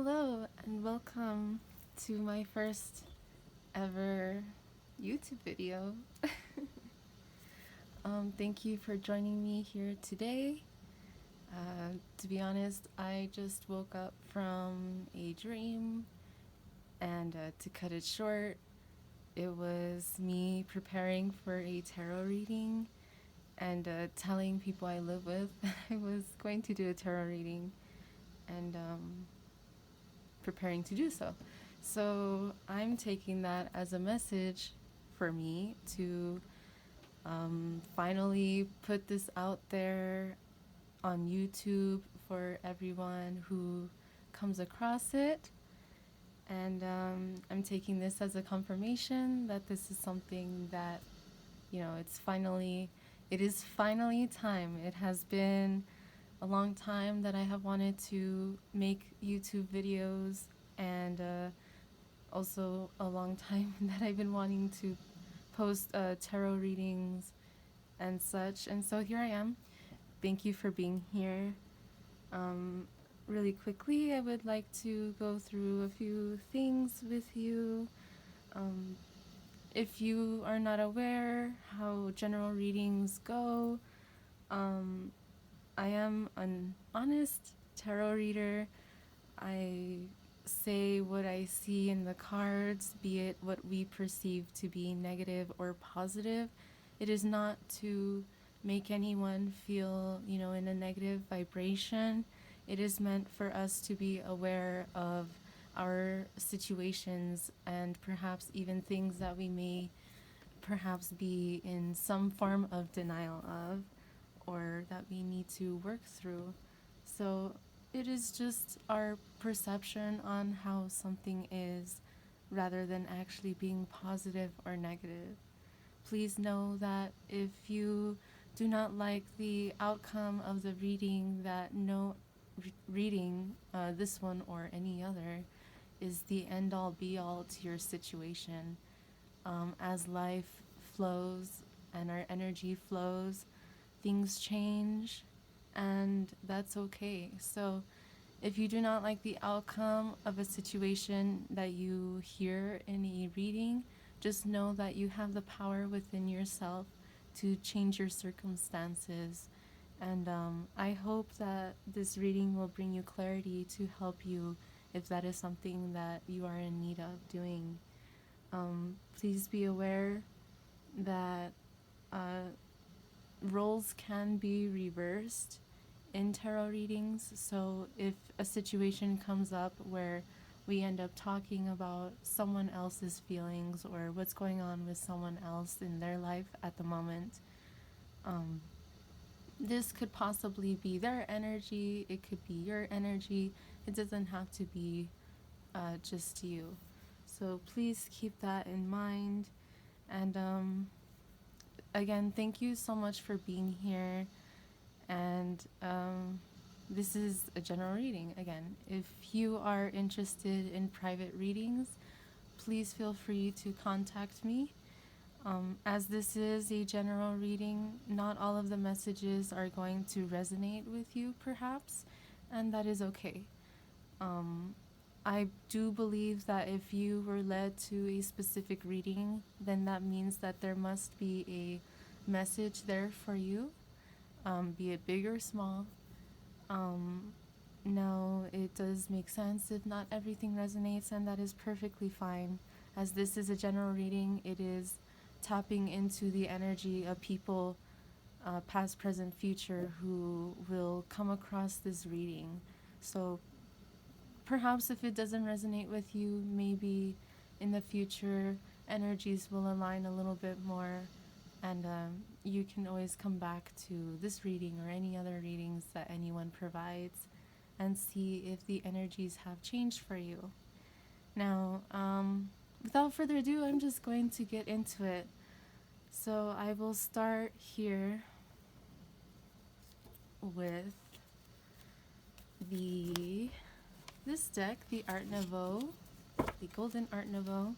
Hello and welcome to my first ever YouTube video. Thank you for joining me here today. To be honest, I just woke up from a dream, and to cut it short, it was me preparing for a tarot reading and telling people I live with that I was going to do a tarot reading and preparing to do so. So I'm taking that as a message for me to finally put this out there on YouTube for everyone who comes across it. And I'm taking this as a confirmation that this is something that, it is finally time. It has been a long time that I have wanted to make YouTube videos, and also a long time that I've been wanting to post tarot readings and such. And so here I am. Thank you for being here. Really quickly, I would like to go through a few things with you. If you are not aware how general readings go, I am an honest tarot reader. I say what I see in the cards, be it what we perceive to be negative or positive. It is not to make anyone feel, in a negative vibration. It is meant for us to be aware of our situations and perhaps even things that we may perhaps be in some form of denial of, or that we need to work through. So it is just our perception on how something is rather than actually being positive or negative. Please know that if you do not like the outcome of the reading, that no reading, this one or any other, is the end all be all to your situation. As life flows and our energy flows, things change, and that's okay. So if you do not like the outcome of a situation that you hear in a reading, just know that you have the power within yourself to change your circumstances. And I hope that this reading will bring you clarity to help you if that is something that you are in need of doing. Please be aware that roles can be reversed in tarot readings. So if a situation comes up where we end up talking about someone else's feelings or what's going on with someone else in their life at the moment, this could possibly be their energy, it could be your energy, it doesn't have to be just you. So please keep that in mind. And again, thank you so much for being here. And this is a general reading. Again, if you are interested in private readings, please feel free to contact me. As this is a general reading, not all of the messages are going to resonate with you, perhaps, and that is okay. I do believe that if you were led to a specific reading, then that means that there must be a message there for you, be it big or small. Now, it does make sense if not everything resonates, and that is perfectly fine. As this is a general reading, it is tapping into the energy of people, past, present, future, who will come across this reading. So perhaps if it doesn't resonate with you, maybe in the future energies will align a little bit more, and you can always come back to this reading or any other readings that anyone provides and see if the energies have changed for you. Now, without further ado, I'm just going to get into it. So I will start here with this deck, the Art Nouveau, the Golden Art Nouveau.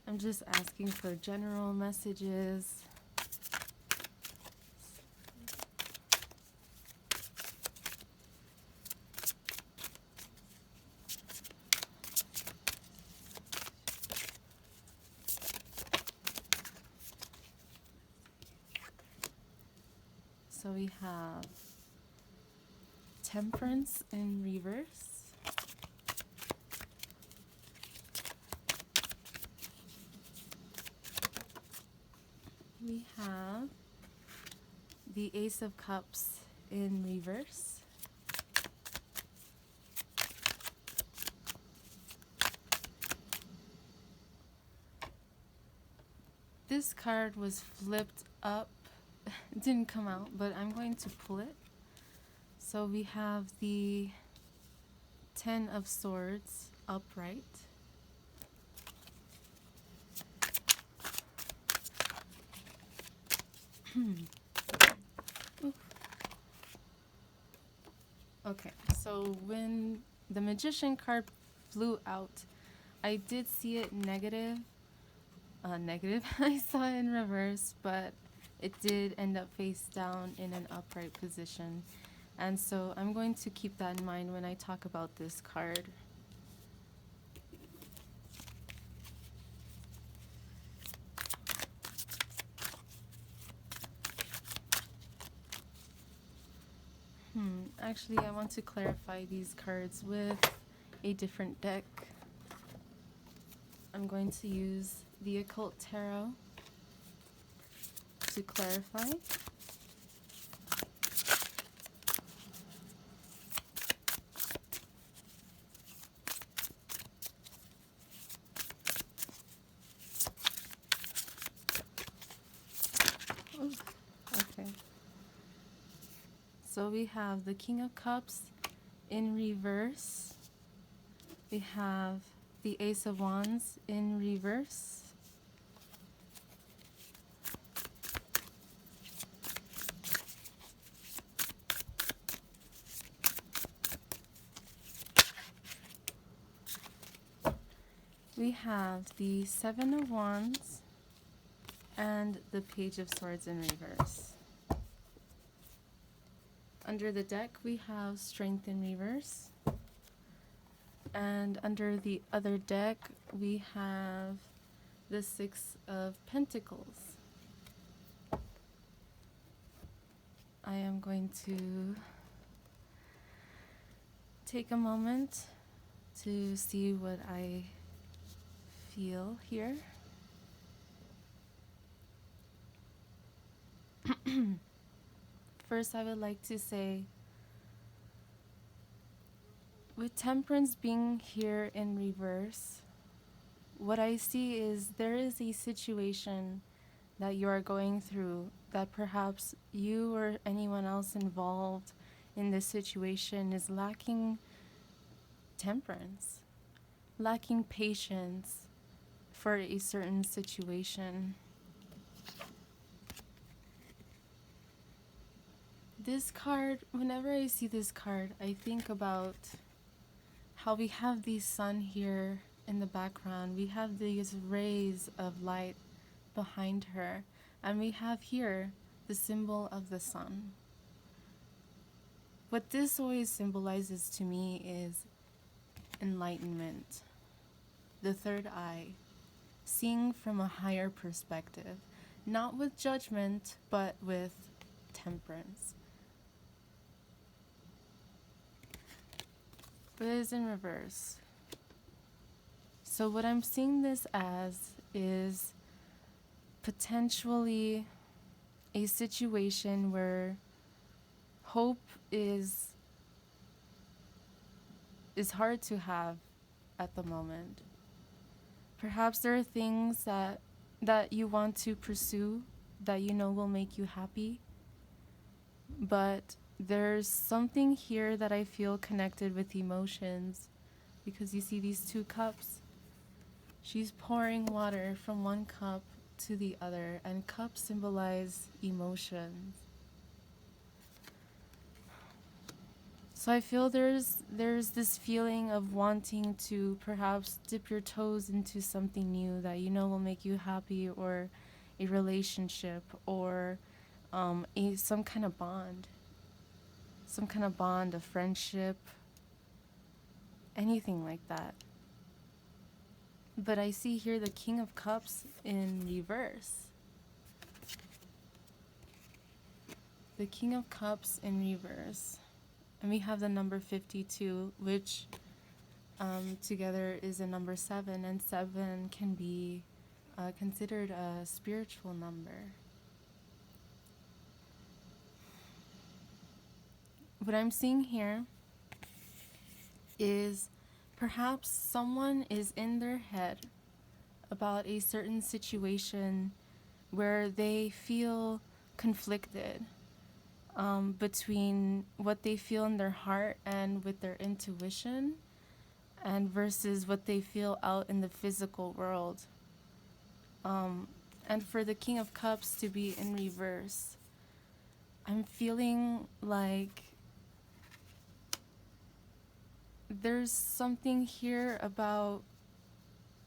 I'm just asking for general messages. we have Temperance in reverse. We have the Ace of Cups in reverse. This card was flipped up. It didn't come out, but I'm going to pull it. So we have the Ten of Swords upright. Okay, so when the Magician card flew out, I did see it negative. I saw it in reverse, but it did end up face down in an upright position. And so I'm going to keep that in mind when I talk about this card. Actually, I want to clarify these cards with a different deck. I'm going to use the Occult Tarot to clarify. Okay. So we have the King of Cups in reverse. We have the Ace of Wands in reverse. We have the Seven of Wands and the Page of Swords in reverse. Under the deck, we have Strength in reverse. And under the other deck, we have the Six of Pentacles. I am going to take a moment to see what I feel here. First, I would like to say, with Temperance being here in reverse, what I see is there is a situation that you are going through that perhaps you or anyone else involved in this situation is lacking temperance, lacking patience for a certain situation. This card, whenever I see this card, I think about how we have the sun here in the background. We have these rays of light behind her, and we have here the symbol of the sun. What this always symbolizes to me is enlightenment, the third eye, seeing from a higher perspective, not with judgment, but with temperance. But it is in reverse. So what I'm seeing this as is potentially a situation where hope is hard to have at the moment. Perhaps there are things that you want to pursue that you know will make you happy, but there's something here that I feel connected with emotions, because you see these two cups. She's pouring water from one cup to the other, and cups symbolize emotions. So I feel there's this feeling of wanting to perhaps dip your toes into something new that you know will make you happy, or a relationship, or some kind of bond. Some kind of bond, a friendship, anything like that. But I see here the King of Cups in reverse. the King of Cups in reverse. And we have the number 52, which together is a number 7, and 7 can be considered a spiritual number. What I'm seeing here is perhaps someone is in their head about a certain situation where they feel conflicted between what they feel in their heart and with their intuition, and versus what they feel out in the physical world. And for the King of Cups to be in reverse, I'm feeling like there's something here about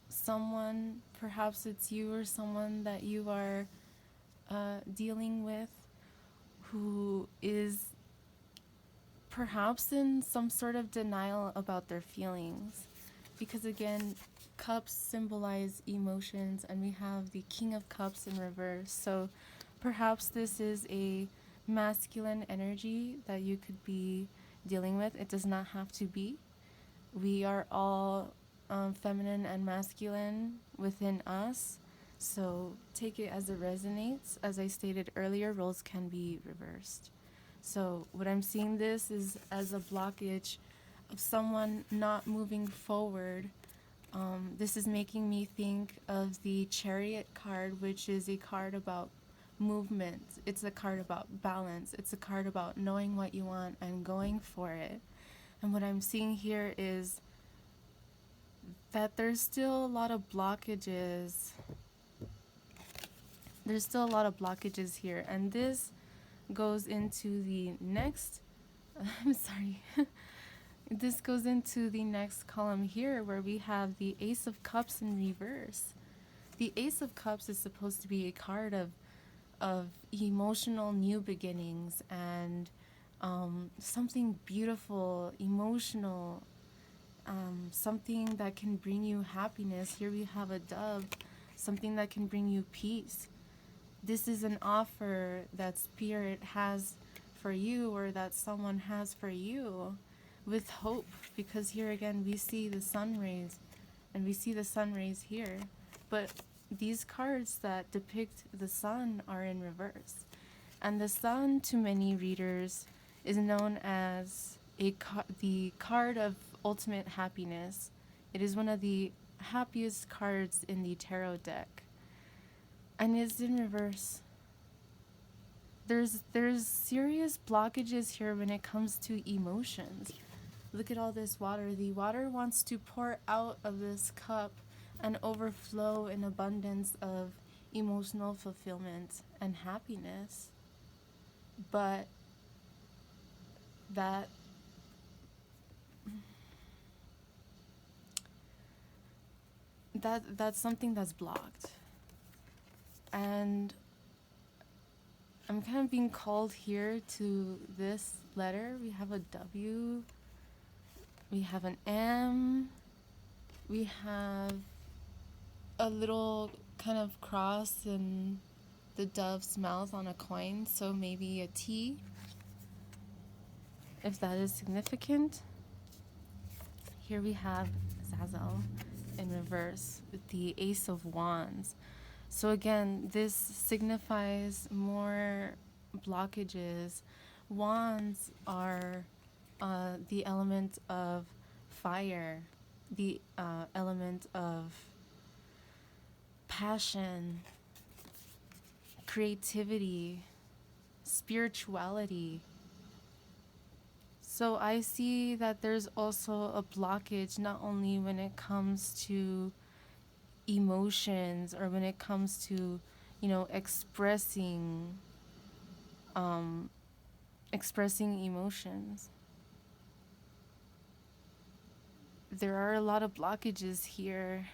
someone, perhaps it's you or someone that you are dealing with, who is perhaps in some sort of denial about their feelings. Because again, cups symbolize emotions, and we have the King of Cups in reverse. So perhaps this is a masculine energy that you could be dealing with. It does not have to be. We are all feminine and masculine within us. So take it as it resonates. As I stated earlier, roles can be reversed. So what I'm seeing this is as a blockage of someone not moving forward. This is making me think of the Chariot card, which is a card about movement. It's a card about balance. It's a card about knowing what you want and going for it. And what I'm seeing here is that there's still a lot of blockages. There's still a lot of blockages here. And this goes into the next, I'm sorry. This goes into the next column here, where we have the Ace of Cups in reverse. The Ace of Cups is supposed to be a card of emotional new beginnings and something beautiful, emotional, something that can bring you happiness. Here we have a dove, something that can bring you peace. This is an offer that Spirit has for you, or that someone has for you, with hope, because here again we see the sun rays, and we see the sun rays here, but these cards that depict the sun are in reverse. And the sun, to many readers, is known as the card of ultimate happiness. It is one of the happiest cards in the tarot deck, and it's in reverse. There's serious blockages here when it comes to emotions. Look at all this water. The water wants to pour out of this cup and overflow in abundance of emotional fulfillment and happiness. But that's something that's blocked. And I'm kind of being called here to this letter. We have a W, we have an M, we have a little kind of cross in the dove's mouth on a coin, so maybe a T, if that is significant. Here we have Zazel in reverse with the Ace of Wands. So again, this signifies more blockages. Wands are the element of fire, the element of passion, creativity, spirituality. So I see that there's also a blockage, not only when it comes to emotions, or when it comes to, expressing emotions. There are a lot of blockages here.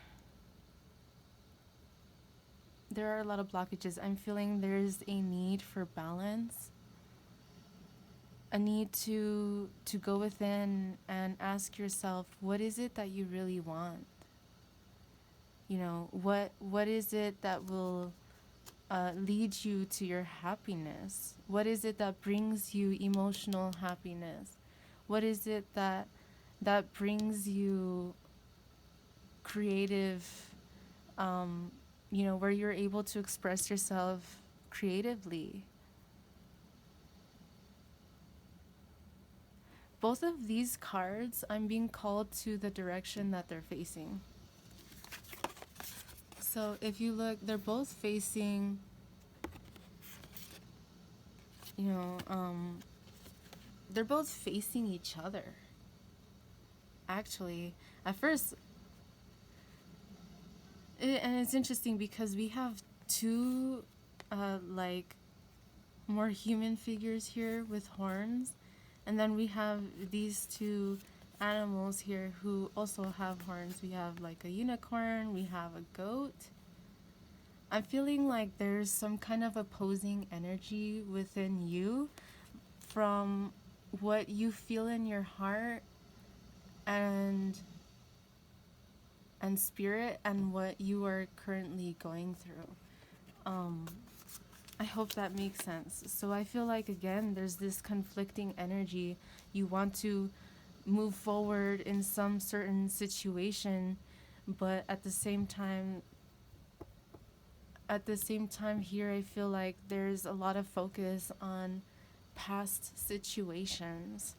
I'm feeling there's a need for balance, a need to go within and ask yourself, what is it that you really want? What is it that will leads you to your happiness? What is it that brings you emotional happiness? What is it that brings you creative, where you're able to express yourself creatively? Both of these cards, I'm being called to the direction that they're facing. So if you look, they're both facing, you know, they're both facing each other. Actually, at first, and it's interesting because we have two, like, more human figures here with horns, and then we have these two animals here who also have horns. We have like a unicorn, we have a goat. I'm feeling like there's some kind of opposing energy within you from what you feel in your heart and spirit and what you are currently going through. I hope that makes sense. So I feel like, again, there's this conflicting energy. You want to move forward in some certain situation, but at the same time here, I feel like there's a lot of focus on past situations.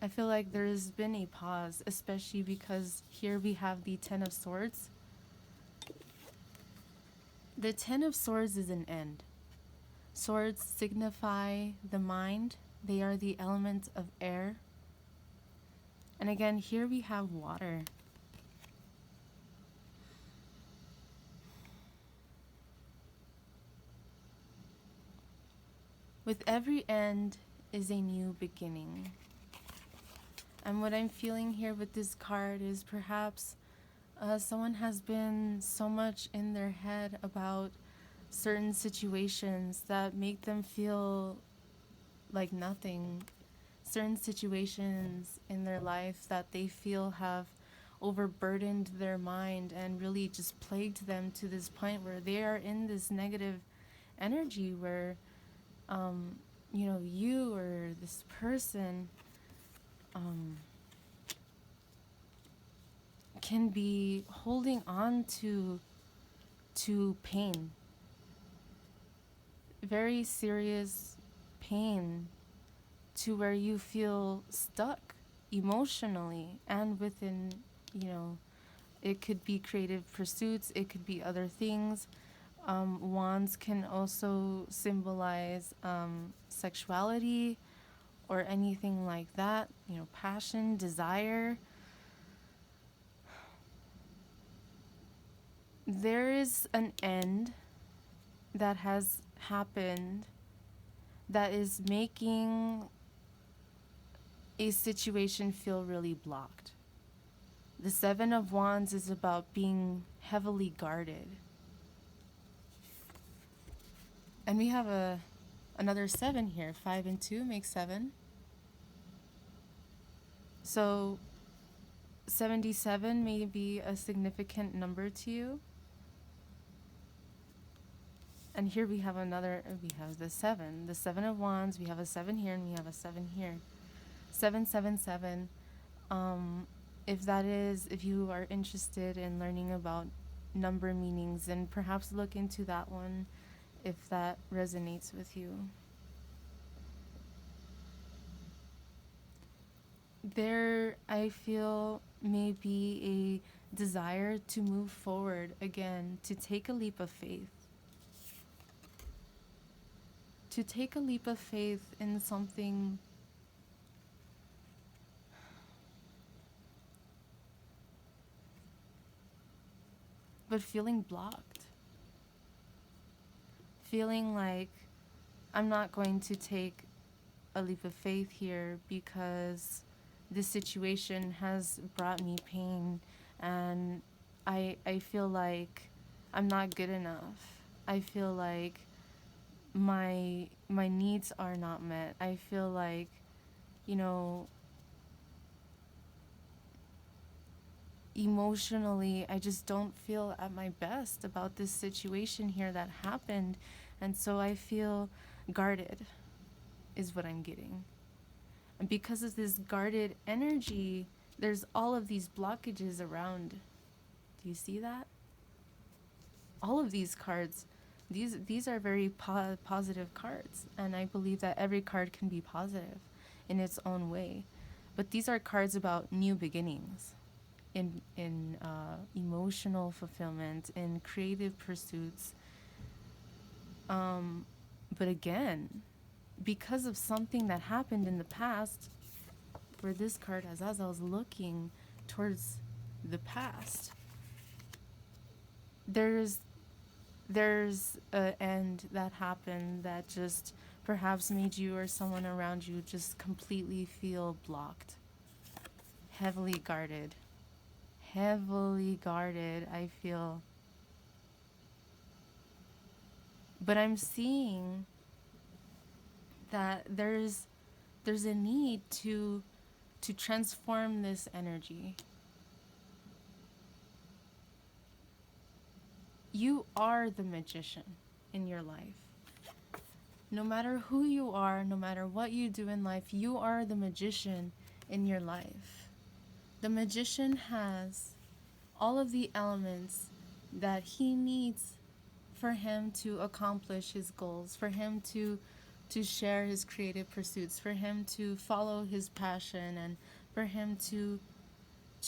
I feel like there's been a pause, especially because here we have the Ten of Swords. The Ten of Swords is an end. Swords signify the mind. They are the element of air. And again, here we have water. With every end is a new beginning. And what I'm feeling here with this card is perhaps someone has been so much in their head about certain situations that make them feel like nothing. Certain situations in their life that they feel have overburdened their mind and really just plagued them to this point where they are in this negative energy where, you or this person can be holding on to pain, very serious pain, to where you feel stuck emotionally and within, it could be creative pursuits, it could be other things. Wands can also symbolize sexuality or anything like that, passion, desire. There is an end that has happened that is making a situation feel really blocked. The Seven of Wands is about being heavily guarded. And we have another 7 here. 5 and 2 make 7. So 77 may be a significant number to you. And here we have the 7. The 7 of Wands, we have a 7 here and we have a 7 here. 777. If you are interested in learning about number meanings, then perhaps look into that one if that resonates with you. There, I feel, may be a desire to move forward again, to take a leap of faith. To take a leap of faith in something but feeling blocked. Feeling like I'm not going to take a leap of faith here because this situation has brought me pain and I feel like I'm not good enough. I feel like my needs are not met. I feel like, emotionally, I just don't feel at my best about this situation here that happened. And so I feel guarded, is what I'm getting. And because of this guarded energy, there's all of these blockages around. Do you see that? All of these cards, these are very positive cards, and I believe that every card can be positive in its own way. But these are cards about new beginnings, in emotional fulfillment, in creative pursuits. But again, because of something that happened in the past, where this card Azazal's looking towards the past, there's an end that happened that just perhaps made you or someone around you just completely feel blocked, heavily guarded. Heavily guarded, I feel. But I'm seeing that there's a need to transform this energy. You are the magician in your life. No matter who you are, no matter what you do in life, you are the magician in your life. The magician has all of the elements that he needs for him to accomplish his goals, for him to share his creative pursuits, for him to follow his passion, and for him to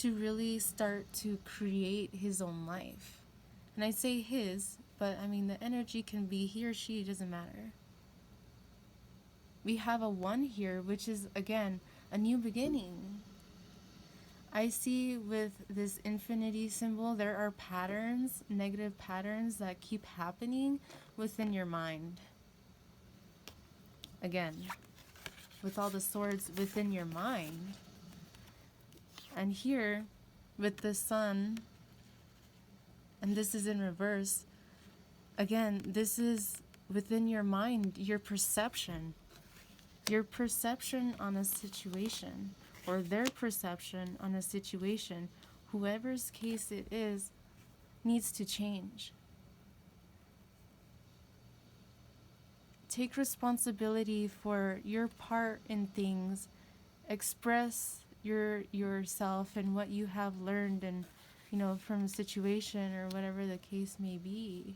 really start to create his own life. And I say his, but I mean the energy can be he or she, it doesn't matter. We have a 1 here, which is again a new beginning. I see with this infinity symbol, there are patterns, negative patterns that keep happening within your mind. Again, with all the swords within your mind. And here, with the sun, and this is in reverse, again, this is within your mind, your perception on a situation, or their perception on a situation, whoever's case it is, needs to change. Take responsibility for your part in things. Express yourself and what you have learned, and from a situation or whatever the case may be.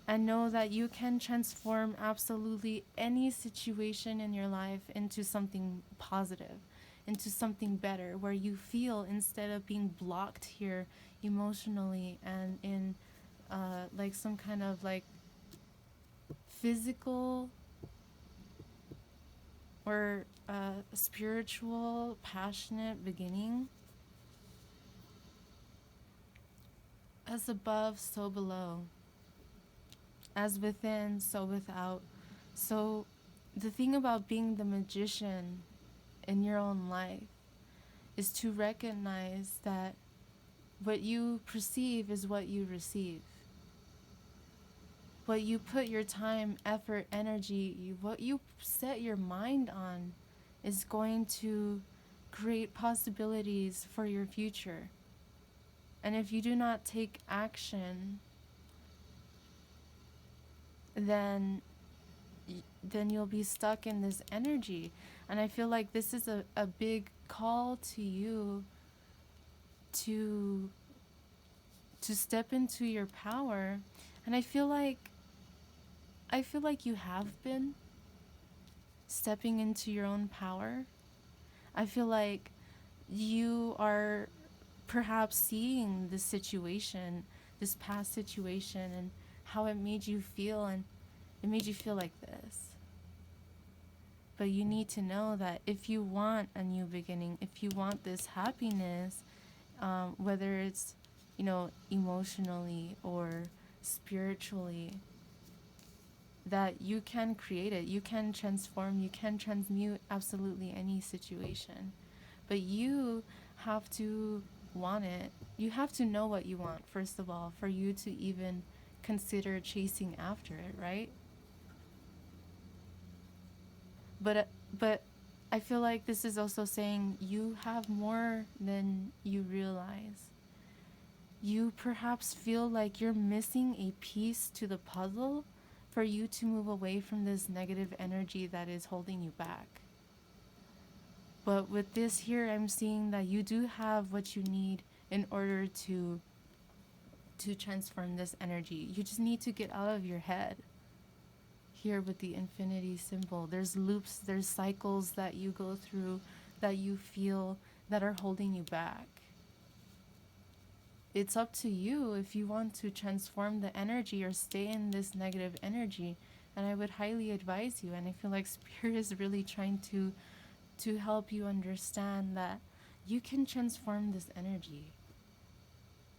And know that you can transform absolutely any situation in your life into something positive, into something better, where you feel, instead of being blocked here emotionally and in like some kind of like physical or spiritual, passionate beginning. As above, so below. As within, so without. So the thing about being the magician in your own life is to recognize that what you perceive is what you receive. What you put your time, effort, energy, what you set your mind on is going to create possibilities for your future. And if you do not take action, then you'll be stuck in this energy. And I feel like this is a big call to you to step into your power. And I feel like you have been stepping into your own power. I feel like you are perhaps seeing this situation, this past situation, and how it made you feel, and it made you feel like this. But you need to know that if you want a new beginning, if you want this happiness, whether it's, emotionally or spiritually, that you can create it, you can transform, you can transmute absolutely any situation. But you have to want it. You have to know what you want, first of all, for you to even consider chasing after it, right? But I feel like this is also saying you have more than you realize. You perhaps feel like you're missing a piece to the puzzle for you to move away from this negative energy that is holding you back. But with this here, I'm seeing that you do have what you need in order to transform this energy. You just need to get out of your head. Here with the infinity symbol, there's loops, there's cycles that you go through that you feel that are holding you back. It's up to you if you want to transform the energy or stay in this negative energy. And I would highly advise you, and I feel like Spirit is really trying to help you understand that you can transform this energy.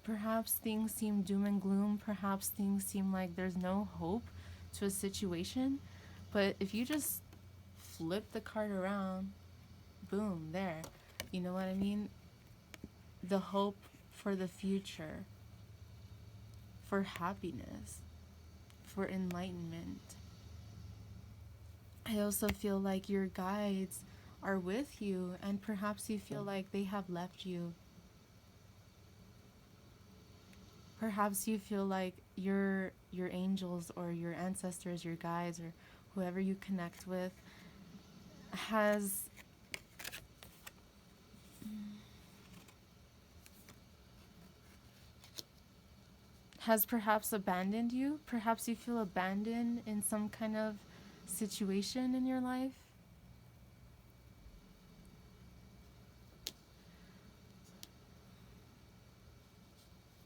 Perhaps things seem doom and gloom, perhaps things seem like there's no hope to a situation, but if you just flip the card around, boom, there. You know what I mean? The hope for the future, for happiness, for enlightenment. I also feel like your guides are with you, and perhaps you feel like they have left you. Perhaps you feel like your angels or your ancestors, your guides, or whoever you connect with has perhaps abandoned you. Perhaps you feel abandoned in some kind of situation in your life.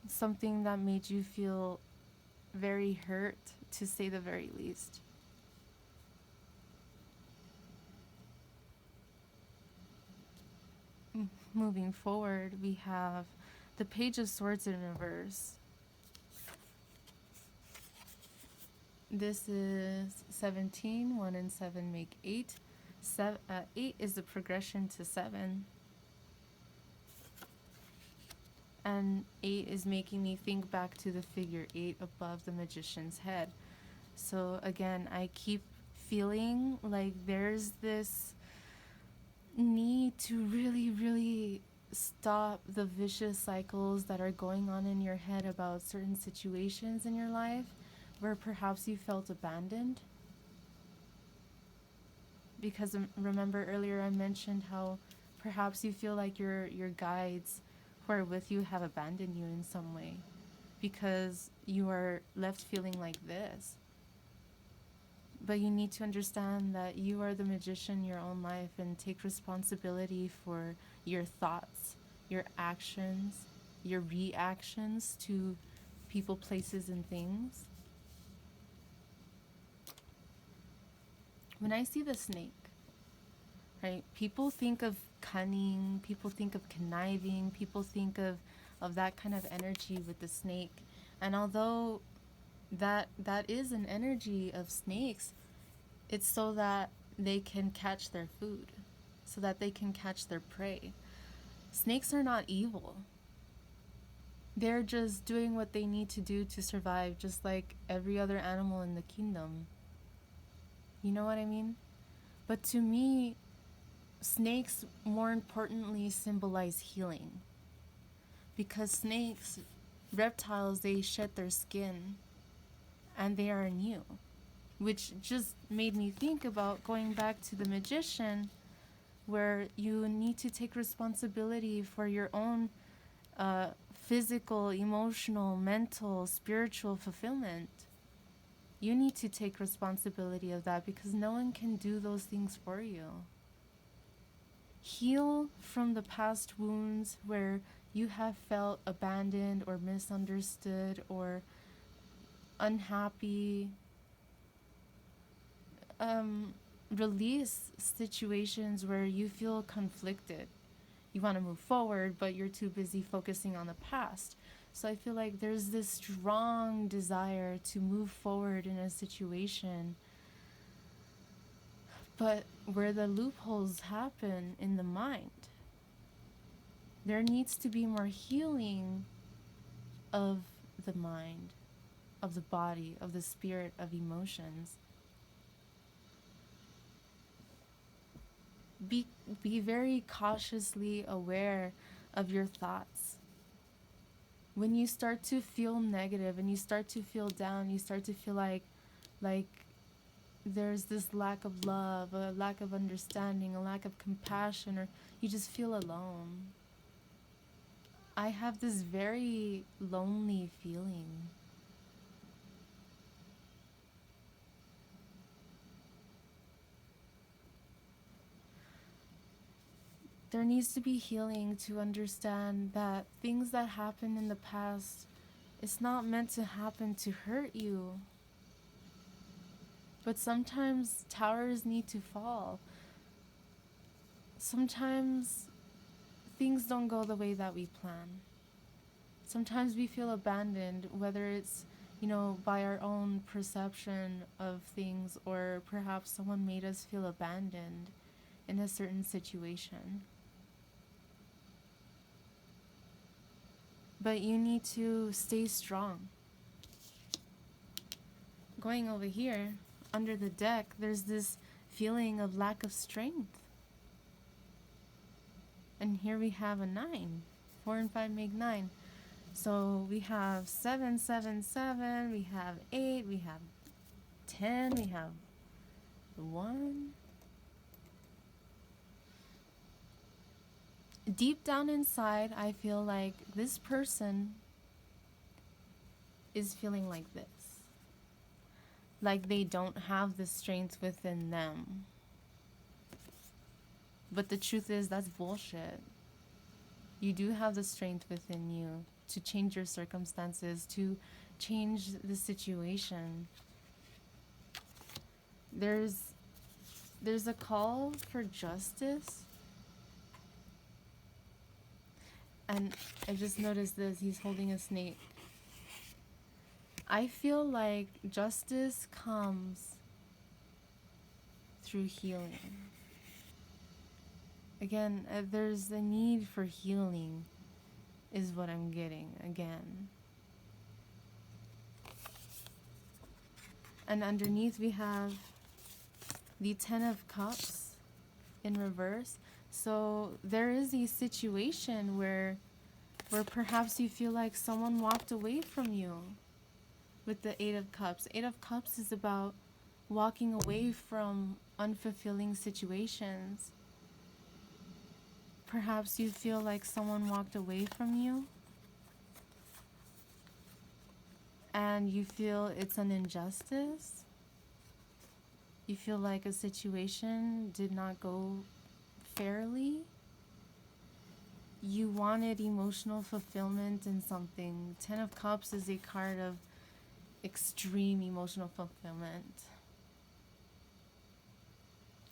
Something that made you feel very hurt, to say the very least. Moving forward, we have the Page of Swords in reverse. This is 17. 1 and 7 make 8. 8 is the progression to 7. And 8 is making me think back to the figure 8 above the magician's head. So again, I keep feeling like there's this need to really, really stop the vicious cycles that are going on in your head about certain situations in your life where perhaps you felt abandoned. Because remember earlier I mentioned how perhaps you feel like your guides who are with you have abandoned you in some way because you are left feeling like this. But you need to understand that you are the magician in your own life and take responsibility for your thoughts, your actions, your reactions to people, places, and things. When I see the snake, right, people think of cunning, people think of conniving, people think of that kind of energy with the snake. And although that is an energy of snakes, it's so that they can catch their food, so that they can catch their prey. Snakes are not evil. They're just doing what they need to do to survive, just like every other animal in the kingdom. You know what I mean? But to me, snakes more importantly symbolize healing. Because snakes, reptiles, they shed their skin and they are new. Which just made me think about going back to the magician, where you need to take responsibility for your own physical, emotional, mental, spiritual fulfillment. You need to take responsibility of that because no one can do those things for you. Heal from the past wounds where you have felt abandoned or misunderstood or unhappy. Release situations where you feel conflicted. You want to move forward, but you're too busy focusing on the past. So I feel like there's this strong desire to move forward in a situation, but where the loopholes happen in the mind, there needs to be more healing of the mind, of the body, of the spirit, of emotions. be be very cautiously aware of your thoughts. When you start to feel negative and you start to feel down, you start to feel like there's this lack of love, a lack of understanding, a lack of compassion, or you just feel alone. I have this very lonely feeling. There needs to be healing to understand that things that happened in the past, it's not meant to happen to hurt you. But sometimes towers need to fall. Sometimes things don't go the way that we plan. Sometimes we feel abandoned, whether it's, by our own perception of things, or perhaps someone made us feel abandoned in a certain situation. But you need to stay strong. Going over here, under the deck, there's this feeling of lack of strength. And here we have a 9. 4 and 5 make 9. So we have 7, 7, 7, we have 8, we have 10, we have 1. Deep down inside, I feel like this person is feeling like this. Like they don't have the strength within them. But the truth is, that's bullshit. You do have the strength within you to change your circumstances, to change the situation. There's a call for justice. And I just noticed this, he's holding a snake. I feel like justice comes through healing. Again, there's a need for healing, is what I'm getting again. And underneath we have the 10 of Cups in reverse. So there is a situation where perhaps you feel like someone walked away from you with the 8 of Cups. 8 of Cups is about walking away from unfulfilling situations. Perhaps you feel like someone walked away from you and you feel it's an injustice. You feel like a situation did not go fairly. You wanted emotional fulfillment in something. 10 of Cups is a card of extreme emotional fulfillment.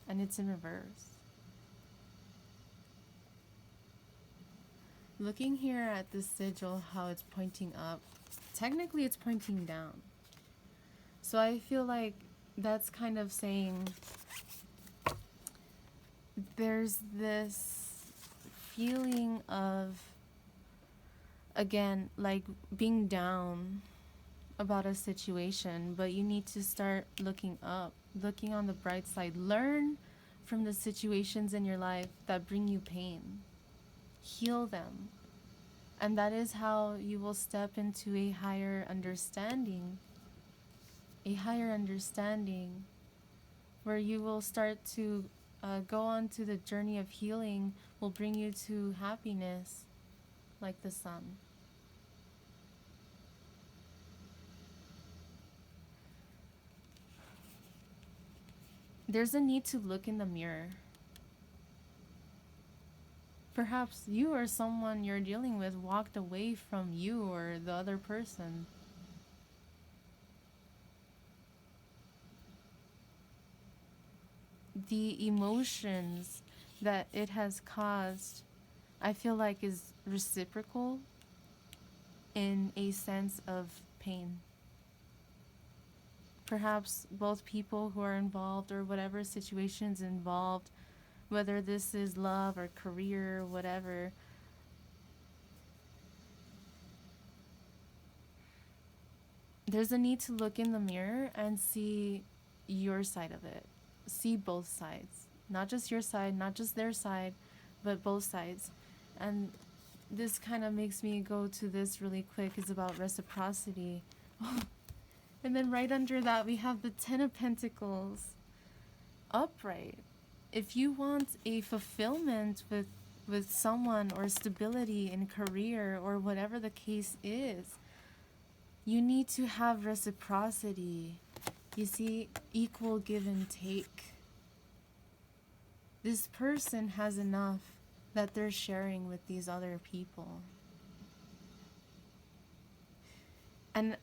And it's in reverse. Looking here at this sigil, how it's pointing up, technically it's pointing down. So I feel like that's kind of saying there's this feeling of, again, like being down about a situation, but you need to start looking up, looking on the bright side. Learn from the situations in your life that bring you pain. Heal them. And that is how you will step into a higher understanding. A higher understanding where you will start to go on to the journey of healing, will bring you to happiness like the sun. There's a need to look in the mirror. Perhaps you or someone you're dealing with walked away from you or the other person. The emotions that it has caused, I feel like, is reciprocal in a sense of pain. Perhaps both people who are involved, or whatever situation's involved, whether this is love or career, whatever, there's a need to look in the mirror and see your side of it. See both sides. not just your side, not just their side, but both sides. And this kind of makes me go to this really quick, is about reciprocity. And then right under that, we have the Ten of Pentacles upright. If you want a fulfillment with someone, or stability in career, or whatever the case is, you need to have reciprocity. You see, equal give and take. This person has enough that they're sharing with these other people. And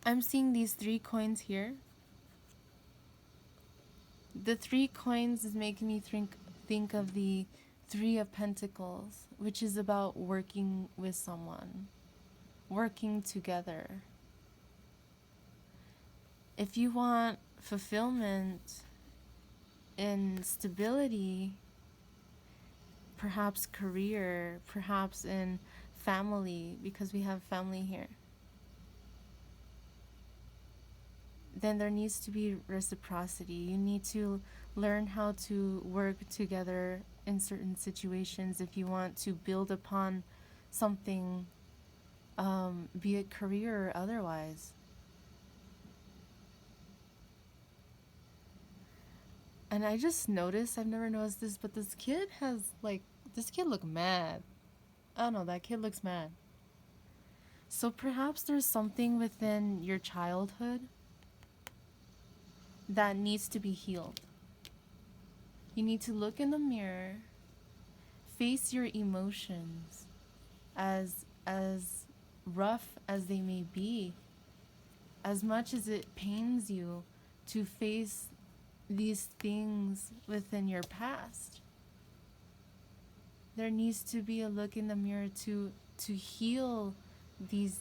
I'm seeing these 3 coins here. The 3 coins is making me think of the 3 of Pentacles, which is about working with someone, working together. If you want fulfillment in stability, perhaps career, perhaps in family, because we have family here, then there needs to be reciprocity. You need to learn how to work together in certain situations if you want to build upon something, be it career or otherwise. And I just noticed, I've never noticed this, but this kid look mad. I don't know, that kid looks mad. So perhaps there's something within your childhood that needs to be healed. You need to look in the mirror, face your emotions, as rough as they may be, as much as it pains you to face these things within your past. There needs to be a look in the mirror to heal these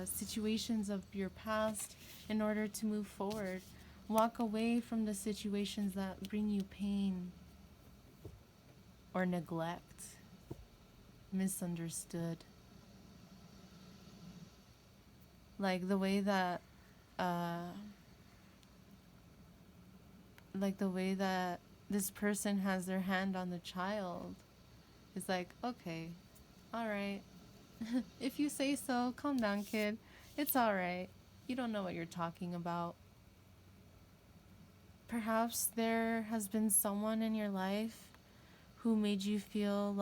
situations of your past in order to move forward. Walk away from the situations that bring you pain or neglect, misunderstood. Like the way that this person has their hand on the child. It's like, okay, all right. If you say so, calm down, kid. It's all right. You don't know what you're talking about. Perhaps there has been someone in your life who made you feel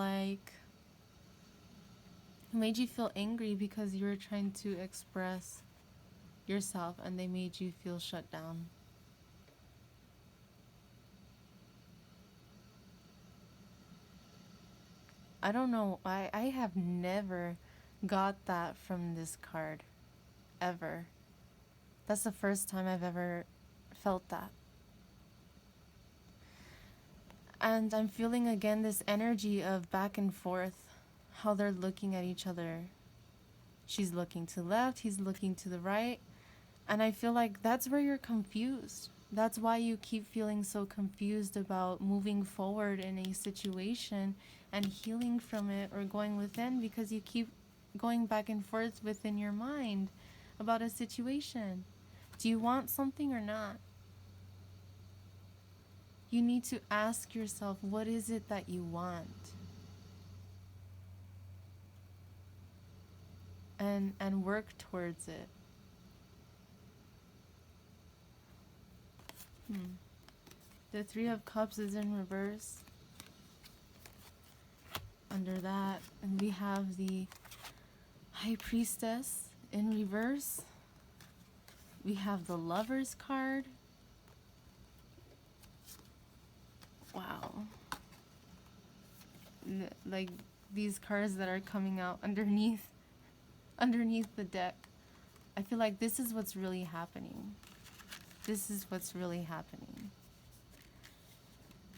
angry because you were trying to express yourself and they made you feel shut down. I don't know, I have never got that from this card, ever. That's the first time I've ever felt that. And I'm feeling again this energy of back and forth, how they're looking at each other. She's looking to the left, he's looking to the right. And I feel like that's where you're confused. That's why you keep feeling so confused about moving forward in a situation and healing from it or going within, because you keep going back and forth within your mind about a situation. Do you want something or not? You need to ask yourself, what is it that you want? And work towards it. The 3 of Cups is in reverse. Under that, and we have the High Priestess in reverse. We have the Lover's card. Wow. Like these cards that are coming out underneath the deck. I feel like this is what's really happening. This is what's really happening.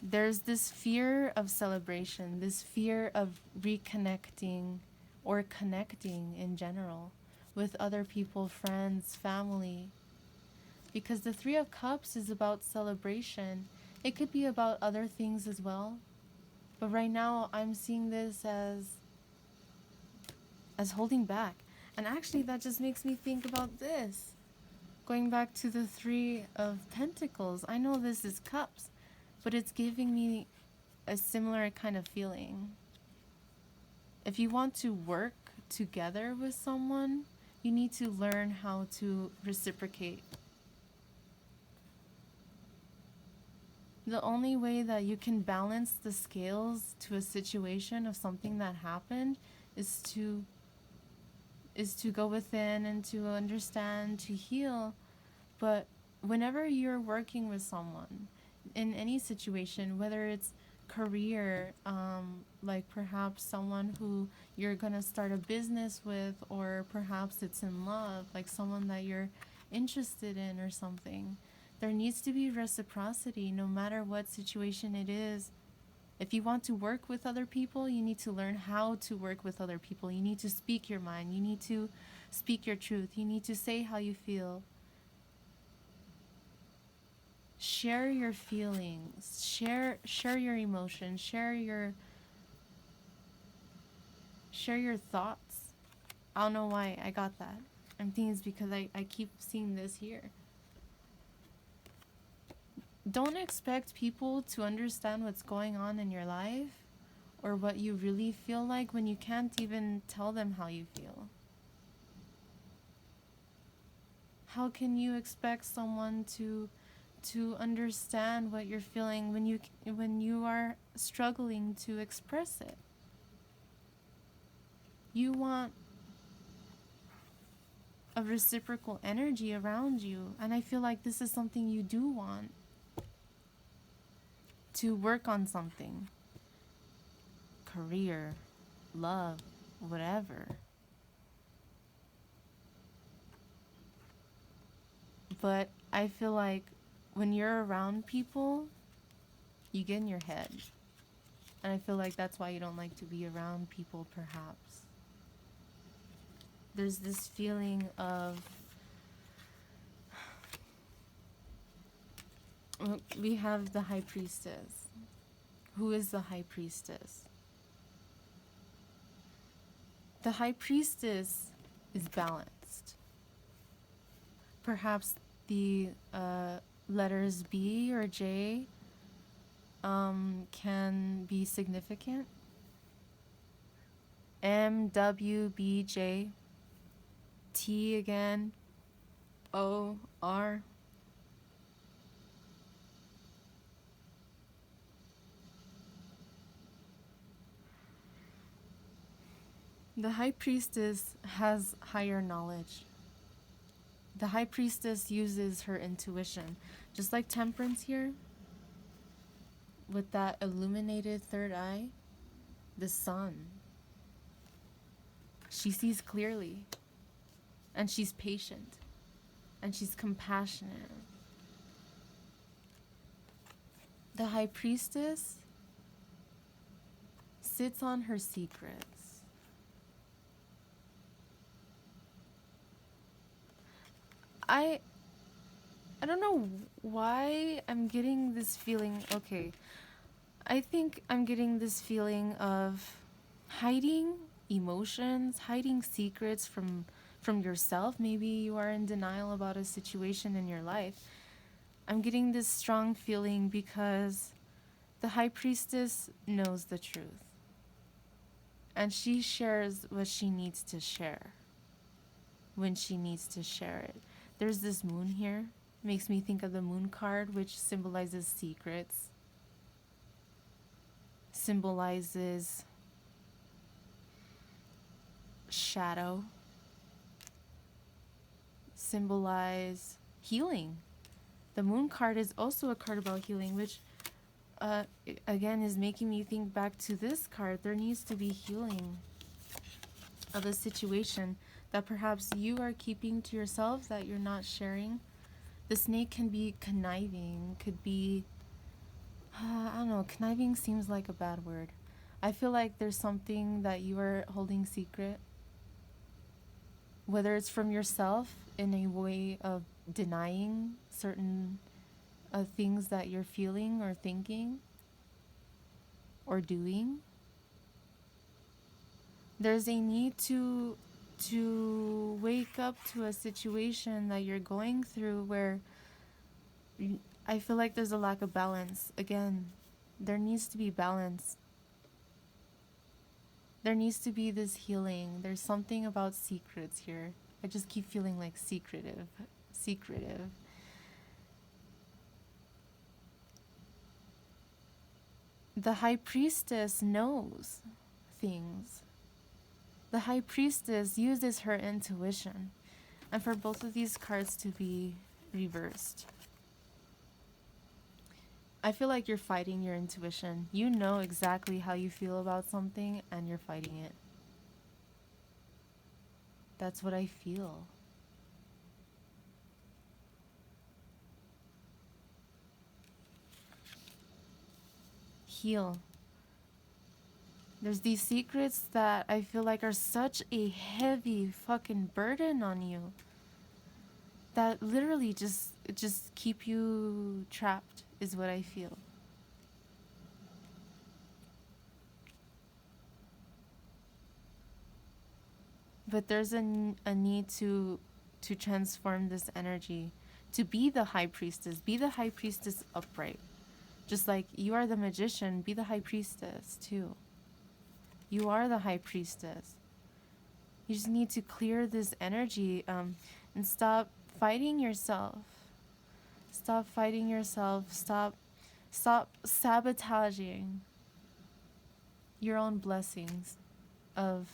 There's this fear of celebration, this fear of reconnecting or connecting in general with other people, friends, family. Because the 3 of Cups is about celebration. It could be about other things as well. But right now I'm seeing this as holding back. And actually that just makes me think about this. Going back to the Three of Pentacles, I know this is cups, but it's giving me a similar kind of feeling. If you want to work together with someone, you need to learn how to reciprocate. The only way that you can balance the scales to a situation of something that happened is to go within and to understand, to heal. But whenever you're working with someone in any situation, whether it's career, like perhaps someone who you're gonna start a business with, or perhaps it's in love, like someone that you're interested in or something, there needs to be reciprocity no matter what situation it is. If you want to work with other people, you need to learn how to work with other people. You need to speak your mind. You need to speak your truth. You need to say how you feel. Share your feelings. Share your emotions. Share your thoughts. I don't know why I got that. I'm thinking it's because I keep seeing this here. Don't expect people to understand what's going on in your life or what you really feel like when you can't even tell them how you feel. How can you expect someone to understand what you're feeling when you are struggling to express it? You want a reciprocal energy around you, and I feel like this is something you do want. To work on something, career, love, whatever. But I feel like when you're around people, you get in your head. And I feel like that's why you don't like to be around people, perhaps. There's this feeling of... We have the High Priestess. Who is the High Priestess? The High Priestess is balanced. Perhaps the letters B or J can be significant. M, W, B, J, T again, O, R. The High Priestess has higher knowledge. The High Priestess uses her intuition. Just like Temperance here, with that illuminated third eye, the sun. She sees clearly, and she's patient, and she's compassionate. The High Priestess sits on her secrets. I don't know why I'm getting this feeling. Okay, I think I'm getting this feeling of hiding emotions, hiding secrets from yourself. Maybe you are in denial about a situation in your life. I'm getting this strong feeling because the High Priestess knows the truth. And she shares what she needs to share when she needs to share it. There's this moon here. Makes me think of the moon card, which symbolizes secrets, symbolizes shadow, symbolize healing. The moon card is also a card about healing, which again is making me think back to this card. There needs to be healing of a situation that perhaps you are keeping to yourself, that you're not sharing. The snake can be conniving, could be, I don't know, conniving seems like a bad word. I feel like there's something that you are holding secret, whether it's from yourself in a way of denying certain things that you're feeling or thinking or doing. There's a need to to wake up to a situation that you're going through where I feel like there's a lack of balance. Again, there needs to be balance. There needs to be this healing. There's something about secrets here. I just keep feeling like secretive. Secretive. The high priestess knows things. The high priestess uses her intuition. And for both of these cards to be reversed, I feel like you're fighting your intuition. You know exactly how you feel about something and you're fighting it. That's what I feel. Heal. There's these secrets that I feel like are such a heavy fucking burden on you that literally just keep you trapped is what I feel. But there's a need to transform this energy, to be the high priestess. Be the high priestess upright. Just like you are the magician, be the high priestess too. You are the high priestess. You just need to clear this energy and stop fighting yourself. Stop fighting yourself. Stop sabotaging your own blessings of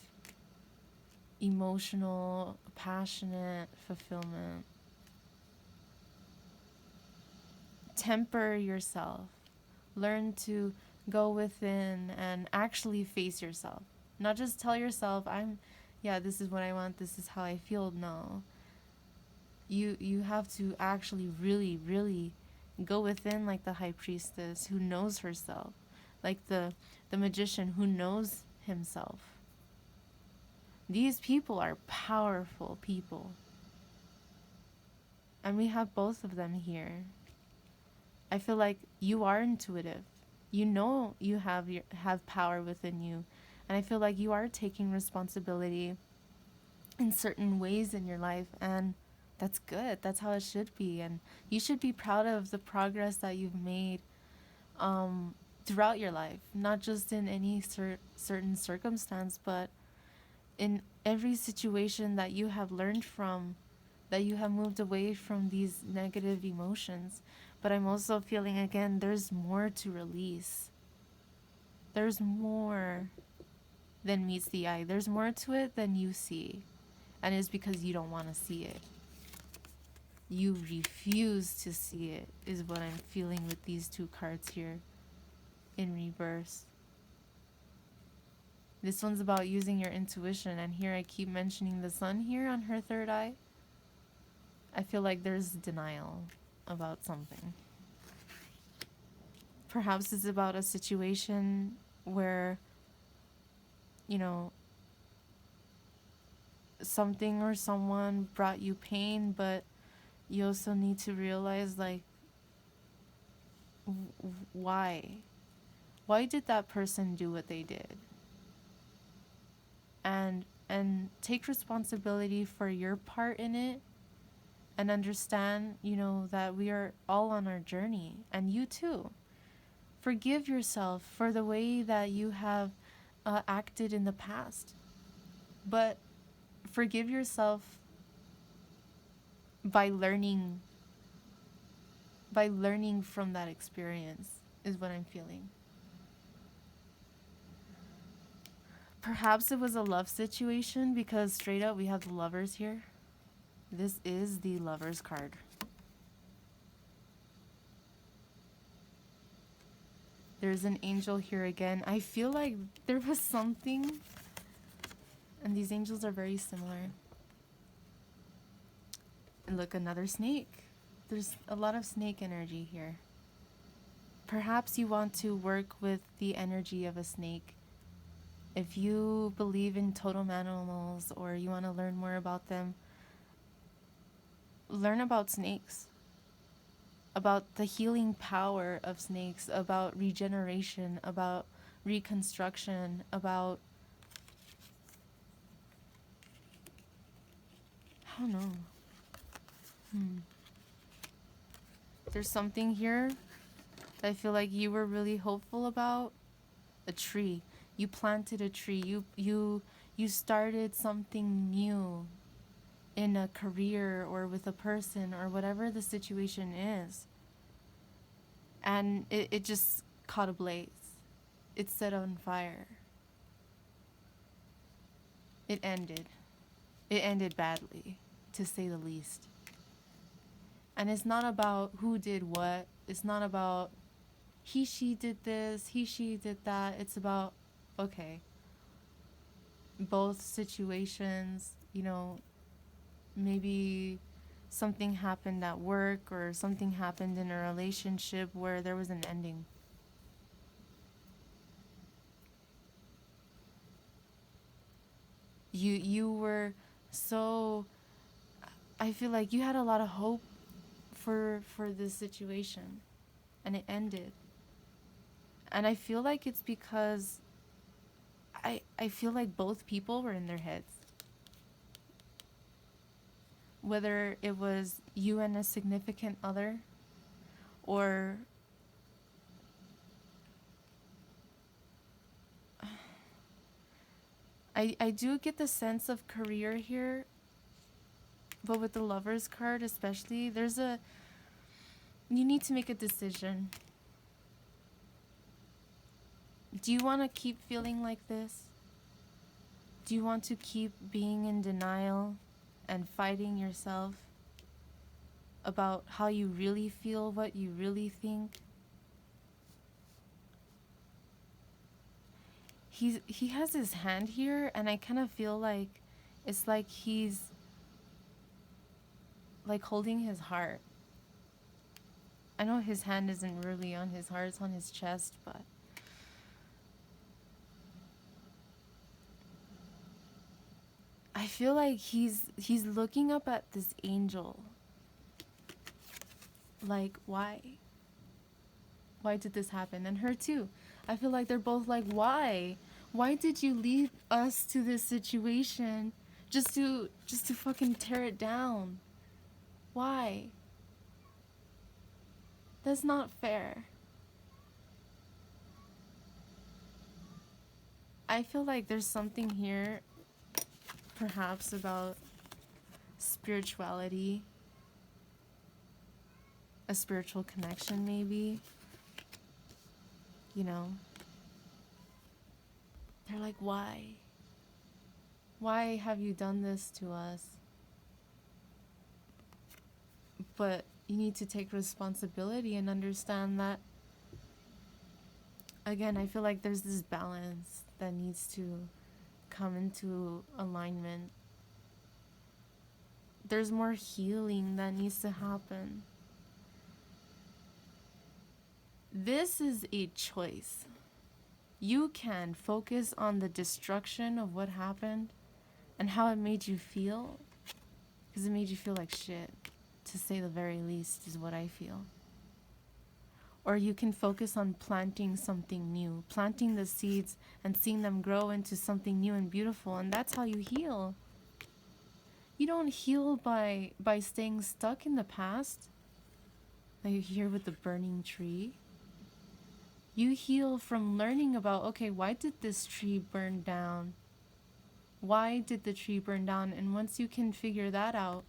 emotional, passionate fulfillment. Temper yourself. Learn to go within and actually face yourself. Not just tell yourself, this is what I want, this is how I feel. No. You have to actually really, really go within like the high priestess who knows herself. Like the magician who knows himself. These people are powerful people. And we have both of them here. I feel like you are intuitive. You know you have power within you. And I feel like you are taking responsibility in certain ways in your life, and that's good. That's how it should be. And you should be proud of the progress that you've made throughout your life, not just in any certain circumstance, but in every situation that you have learned from, that you have moved away from these negative emotions. But I'm also feeling, again, there's more to release. There's more than meets the eye. There's more to it than you see. And it's because you don't want to see it. You refuse to see it, is what I'm feeling with these two cards here in reverse. This one's about using your intuition, and here I keep mentioning the sun here on her third eye. I feel like there's denial about something. Perhaps it's about a situation where, something or someone brought you pain, but you also need to realize, like, why? Why did that person do what they did? And take responsibility for your part in it, and understand, that we are all on our journey, and you too. Forgive yourself for the way that you have acted in the past. But forgive yourself by learning from that experience, is what I'm feeling. Perhaps it was a love situation, because straight up we have the Lovers here. This is the Lovers card. There's an angel here again. I feel like there was something, and these angels are very similar. And look, another snake. There's a lot of snake energy here. Perhaps you want to work with the energy of a snake. If you believe in totem animals, or you want to learn more about them, learn about snakes. About the healing power of snakes, about regeneration, about reconstruction, about I don't know. There's something here that I feel like you were really hopeful about. A tree. You planted a tree. You started something new in a career or with a person or whatever the situation is. And it just caught ablaze. It set on fire. It ended. It ended badly, to say the least. And it's not about who did what. It's not about he, she did this, he, she did that. It's about, okay, both situations, you know, maybe something happened at work or something happened in a relationship where there was an ending. You were so, I feel like you had a lot of hope for this situation, and it ended. And I feel like it's because I feel like both people were in their heads. Whether it was you and a significant other, or I do get the sense of career here, but with the Lover's card especially, you need to make a decision. Do you want to keep feeling like this? Do you want to keep being in denial and fighting yourself about how you really feel, what you really think? He has his hand here, and I kind of feel like it's like he's like holding his heart. I know his hand isn't really on his heart, it's on his chest, but I feel like he's looking up at this angel. Like, why? Why did this happen? And her too. I feel like they're both like, why? Why did you lead us to this situation just to fucking tear it down? Why? That's not fair. I feel like there's something here, perhaps about spirituality, a spiritual connection maybe. You know, they're like, why? Why have you done this to us? But you need to take responsibility and understand that, again, I feel like there's this balance that needs to come into alignment. There's more healing that needs to happen. This is a choice. You can focus on the destruction of what happened and how it made you feel, because it made you feel like shit, to say the very least, is what I feel. Or you can focus on planting something new, planting the seeds and seeing them grow into something new and beautiful, and that's how you heal. You don't heal by staying stuck in the past, like here with the burning tree. You heal from learning about, okay, why did this tree burn down? Why did the tree burn down? And once you can figure that out,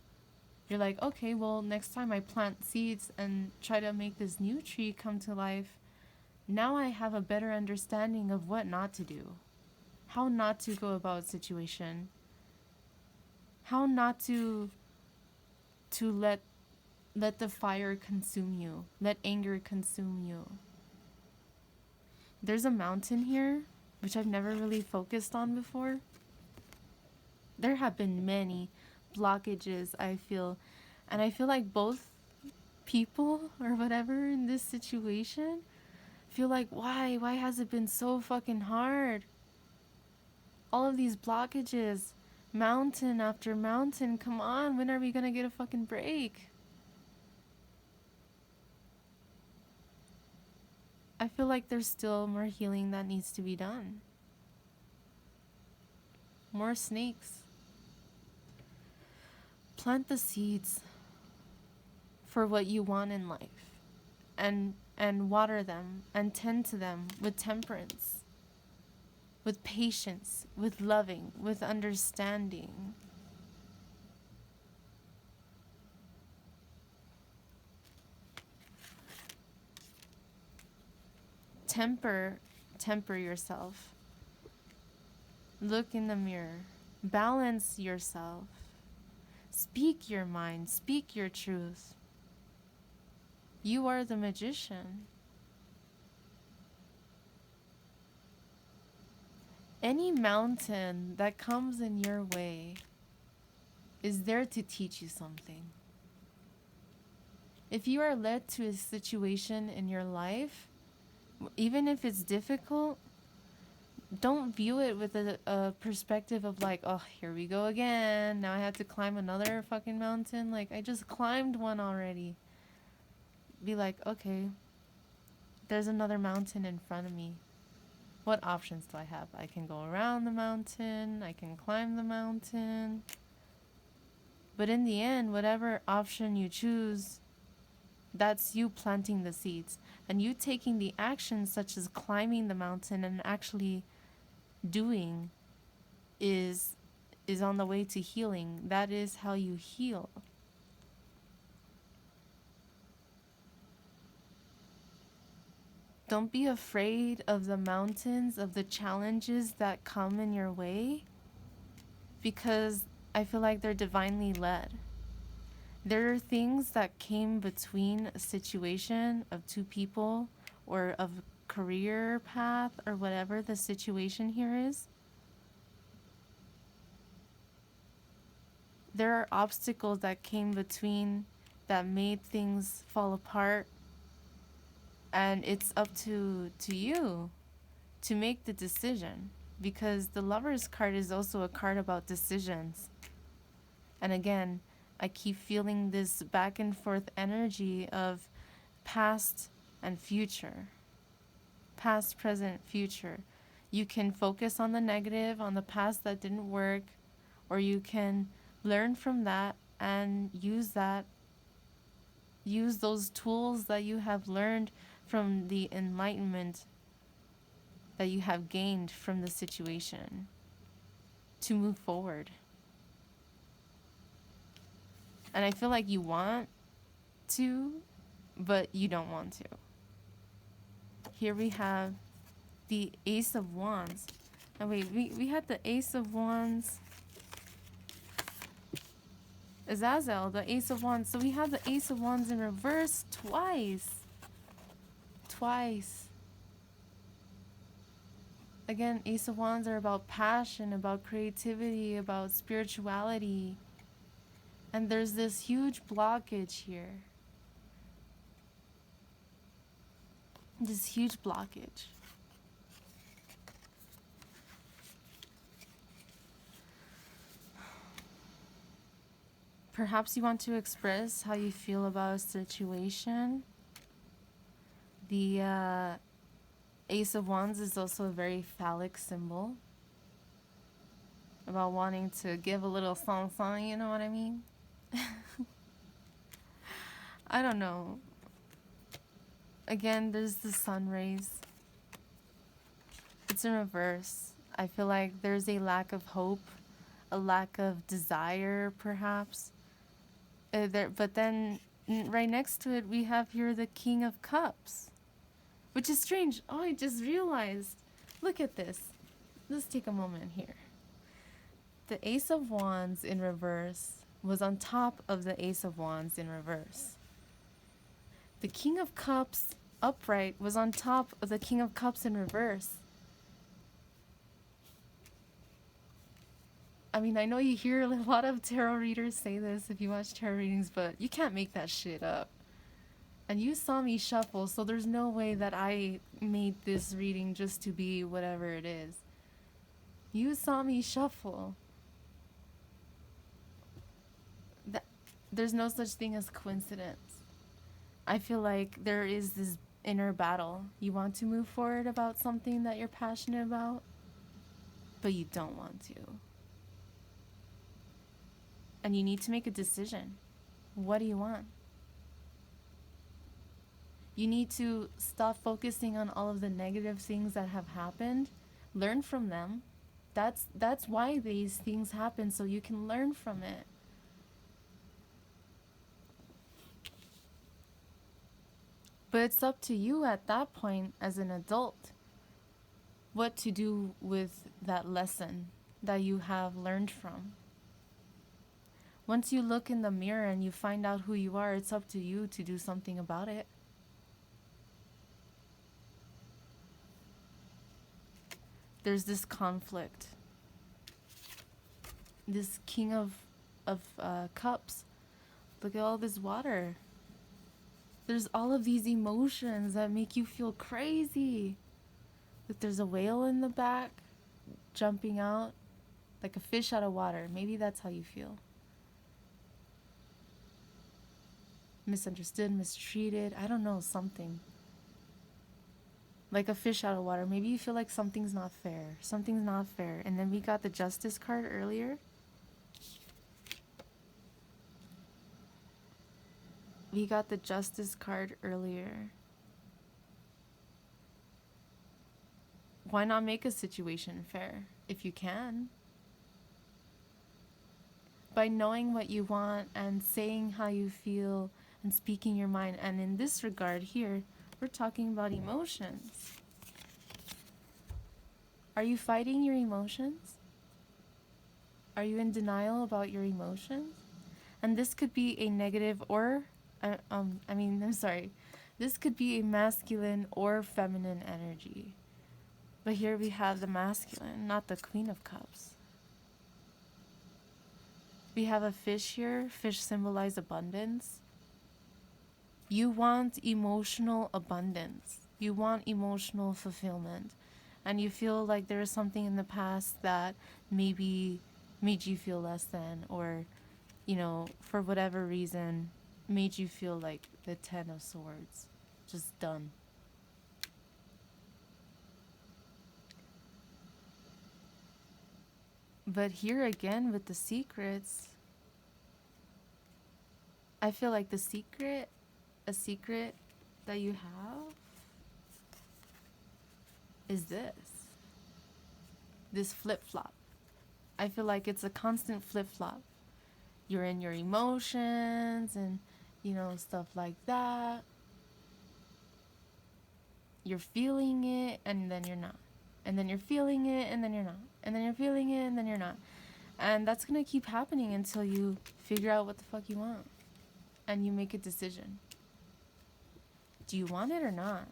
you're like, okay, well, next time I plant seeds and try to make this new tree come to life, now I have a better understanding of what not to do, how not to go about a situation, how not to let the fire consume you, let anger consume you. There's a mountain here, which I've never really focused on before. There have been many blockages, I feel. And I feel like both people or whatever in this situation feel like, why? Why has it been so fucking hard? All of these blockages, mountain after mountain, come on, when are we gonna get a fucking break? I feel like there's still more healing that needs to be done. More snakes. Plant the seeds for what you want in life, and water them and tend to them with temperance, with patience, with loving, with understanding. Temper yourself. Look in the mirror. Balance yourself. Speak your mind. Speak your truth. You are the magician. Any mountain that comes in your way is there to teach you something. If you are led to a situation in your life, even if it's difficult, don't view it with a perspective of like, oh, here we go again. Now I have to climb another fucking mountain. Like, I just climbed one already. Be like, okay, there's another mountain in front of me. What options do I have? I can go around the mountain. I can climb the mountain. But in the end, whatever option you choose, that's you planting the seeds. And you taking the actions such as climbing the mountain and actually doing is on the way to healing. That is how you heal. Don't be afraid of the mountains, of the challenges that come in your way, because I feel like they're divinely led. There are things that came between a situation of two people or of career path or whatever the situation here is. There are obstacles that came between that made things fall apart, and it's up to you to make the decision, because the Lover's card is also a card about decisions. And again, I keep feeling this back and forth energy of past and future. Past, present, future. You can focus on the negative, on the past that didn't work, or you can learn from that and use those tools that you have learned from the enlightenment that you have gained from the situation to move forward. And I feel like you want to, but you don't want to. Here we have the Ace of Wands. And wait, we had the Ace of Wands. Azazel, the Ace of Wands. So we have the Ace of Wands in reverse twice. Again, Ace of Wands are about passion, about creativity, about spirituality. And there's this huge blockage here. This huge blockage. Perhaps you want to express how you feel about a situation. The Ace of Wands is also a very phallic symbol. About wanting to give a little song, you know what I mean? I don't know. Again, there's the sun rays. It's in reverse. I feel like there's a lack of hope, a lack of desire, perhaps. But then right next to it, we have here the King of Cups, which is strange. Oh, I just realized. Look at this. Let's take a moment here. The Ace of Wands in reverse was on top of the Ace of Wands in reverse. The King of Cups upright was on top of the King of Cups in reverse. I mean, I know you hear a lot of tarot readers say this if you watch tarot readings, but you can't make that shit up. And you saw me shuffle, so there's no way that I made this reading just to be whatever it is. You saw me shuffle. There's no such thing as coincidence. I feel like there is this inner battle. You want to move forward about something that you're passionate about, but you don't want to. And you need to make a decision. What do you want? You need to stop focusing on all of the negative things that have happened. Learn from them. That's why these things happen, so you can learn from it. But it's up to you at that point as an adult what to do with that lesson that you have learned from. Once you look in the mirror and you find out who you are, it's up to you to do something about it. There's this conflict. This king of cups. Look at all this water. There's all of these emotions that make you feel crazy. That there's a whale in the back jumping out like a fish out of water. Maybe that's how you feel. Misunderstood, mistreated, I don't know, something. Like a fish out of water. Maybe you feel like something's not fair. Something's not fair. And then we got the justice card earlier. We got the justice card earlier. Why not make a situation fair if you can? By knowing what you want and saying how you feel and speaking your mind. And in this regard here, we're talking about emotions. Are you fighting your emotions? Are you in denial about your emotions? And this could be a negative or, this could be a masculine or feminine energy. But here we have the masculine, not the Queen of Cups. We have a fish here. Fish symbolize abundance. You want emotional abundance. You want emotional fulfillment. And you feel like there is something in the past that maybe made you feel less than, or, for whatever reason, made you feel like the Ten of Swords. Just done. But here again with the secrets, I feel like a secret that you have is this flip-flop. I feel like it's a constant flip-flop. You're in your emotions and, stuff like that. You're feeling it and then you're not. And then you're feeling it and then you're not. And then you're feeling it and then you're not. And that's going to keep happening until you figure out what the fuck you want. And you make a decision. Do you want it or not?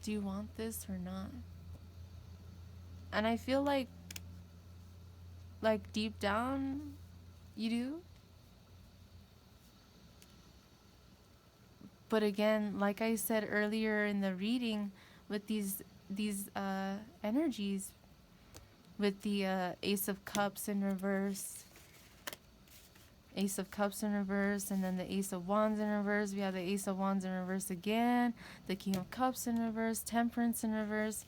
Do you want this or not? And I feel like deep down, you do. But again, like I said earlier in the reading, with these energies, with the Ace of Cups in reverse, and then the Ace of Wands in reverse. We have the Ace of Wands in reverse again, the King of Cups in reverse, Temperance in reverse,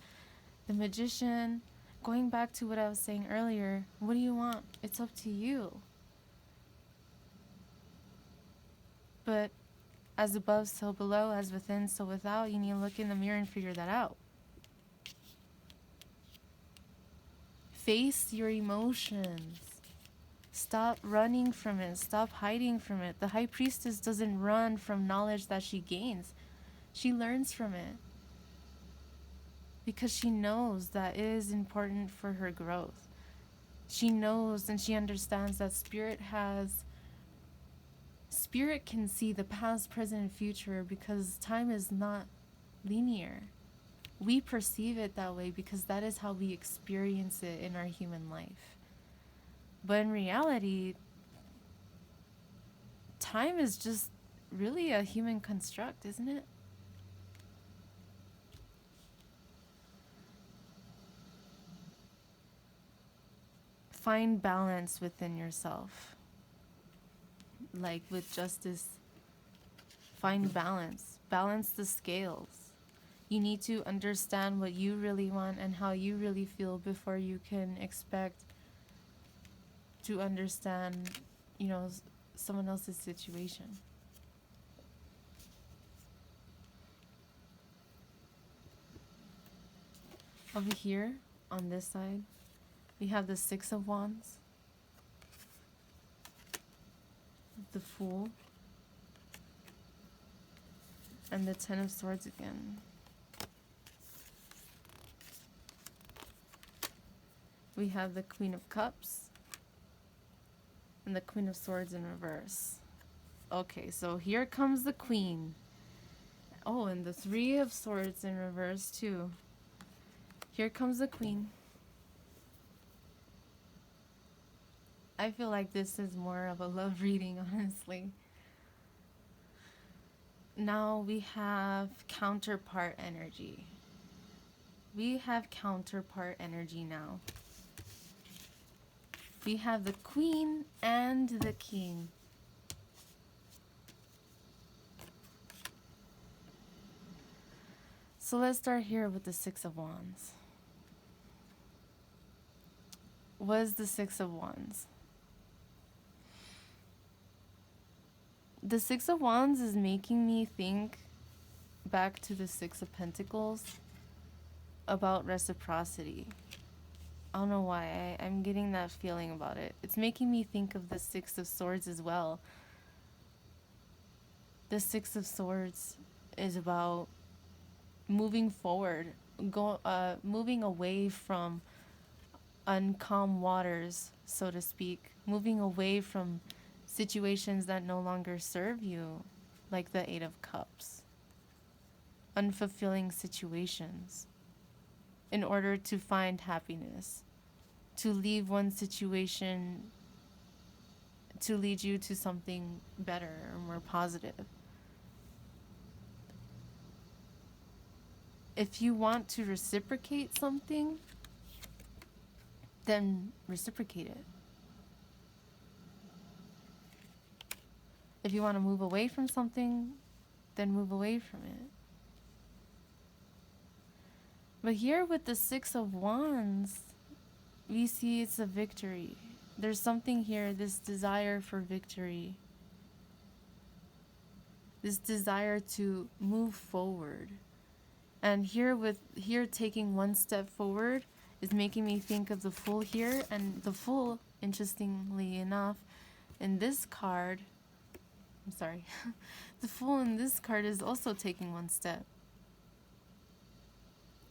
the Magician. Going back to what I was saying earlier, what do you want? It's up to you. But as above, so below, as within, so without, you need to look in the mirror and figure that out. Face your emotions. Stop running from it. Stop hiding from it. The High Priestess doesn't run from knowledge that she gains. She learns from it. Because she knows that it is important for her growth. She knows and she understands that Spirit can see the past, present, and future because time is not linear. We perceive it that way because that is how we experience it in our human life. But in reality, time is just really a human construct, isn't it? Find balance within yourself. Like with justice, find balance. Balance the scales. You need to understand what you really want and how you really feel before you can expect to understand, someone else's situation. Over here, on this side, we have the Six of Wands, the Fool, and the Ten of Swords again. We have the Queen of Cups and the Queen of Swords in reverse. Okay, so here comes the Queen. Oh, and the Three of Swords in reverse too. Here comes the Queen. I feel like this is more of a love reading, honestly. Now we have counterpart energy. We have counterpart energy now. We have the Queen and the King. So let's start here with the Six of Wands. What is the Six of Wands? The Six of Wands is making me think back to the Six of Pentacles about reciprocity. I don't know why, I'm getting that feeling about it. It's making me think of the Six of Swords as well. The Six of Swords is about moving forward, moving away from uncalm waters, so to speak, moving away from situations that no longer serve you, like the Eight of Cups, unfulfilling situations, in order to find happiness, to leave one situation to lead you to something better or more positive. If you want to reciprocate something, then reciprocate it. If you want to move away from something, then move away from it. But here with the Six of Wands, we see it's a victory. There's something here, this desire for victory. This desire to move forward. And here taking one step forward is making me think of the Fool here. And the Fool, interestingly enough, in this card, I'm sorry, the Fool in this card is also taking one step.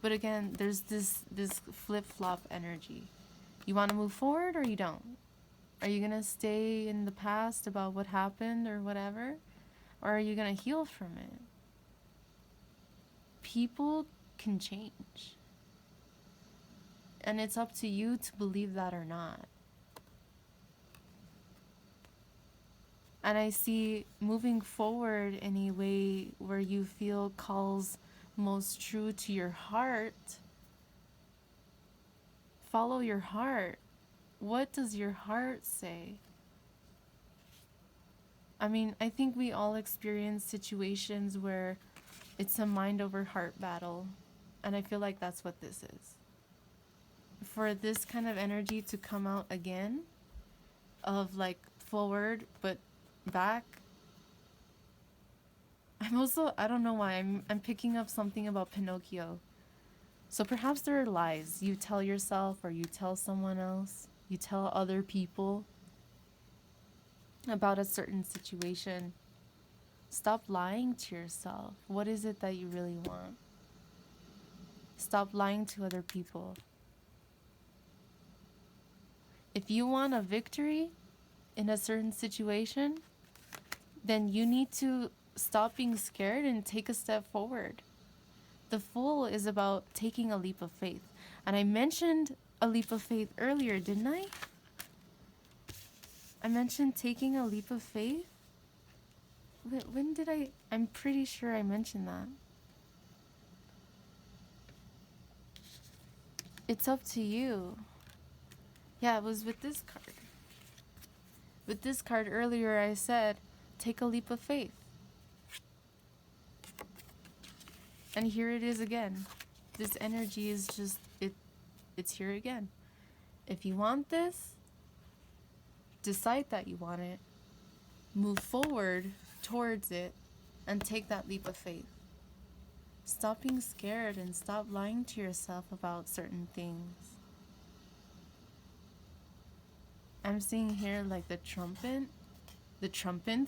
But again, there's this flip-flop energy. You want to move forward or you don't? Are you going to stay in the past about what happened or whatever? Or are you going to heal from it? People can change. And it's up to you to believe that or not. And I see moving forward in a way where you feel calls most true to your heart. Follow your heart. What does your heart say? I mean, I think we all experience situations where it's a mind over heart battle. And I feel like that's what this is. For this kind of energy to come out again, of like forward but back, I don't know why, I'm picking up something about Pinocchio. So perhaps there are lies you tell yourself or you tell someone else, you tell other people about a certain situation. Stop lying to yourself. What is it that you really want? Stop lying to other people. If you want a victory in a certain situation, then you need to stop being scared and take a step forward. The Fool is about taking a leap of faith. And I mentioned a leap of faith earlier, didn't I? I mentioned taking a leap of faith. When did I? I'm pretty sure I mentioned that. It's up to you. Yeah, it was with this card. With this card earlier, I said, take a leap of faith. And here it is again. This energy is just, it's here again. If you want this, decide that you want it, move forward towards it, and take that leap of faith. Stop being scared and stop lying to yourself about certain things. I'm seeing here like the trumpet, the trumpet.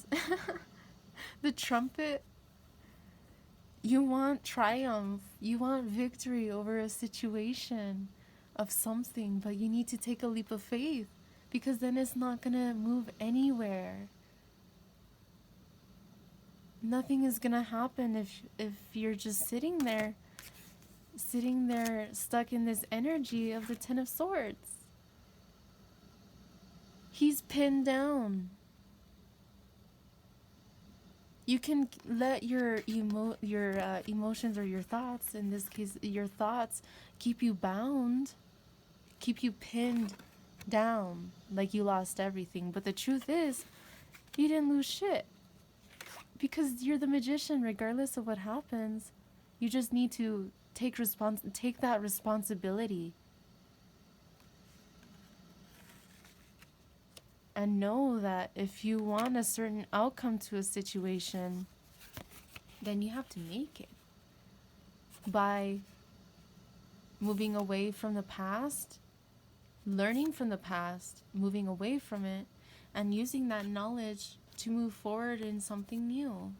You want triumph, you want victory over a situation of something, but you need to take a leap of faith, because then it's not gonna move anywhere. Nothing is gonna happen if you're just sitting there stuck in this energy of the Ten of Swords. He's pinned down. You can let your emotions, or your thoughts, in this case your thoughts, keep you bound, keep you pinned down like you lost everything. But the truth is, you didn't lose shit, because you're the magician. Regardless of what happens, you just need to take that responsibility, and know that if you want a certain outcome to a situation, then you have to make it by moving away from the past, learning from the past, moving away from it, and using that knowledge to move forward in something new.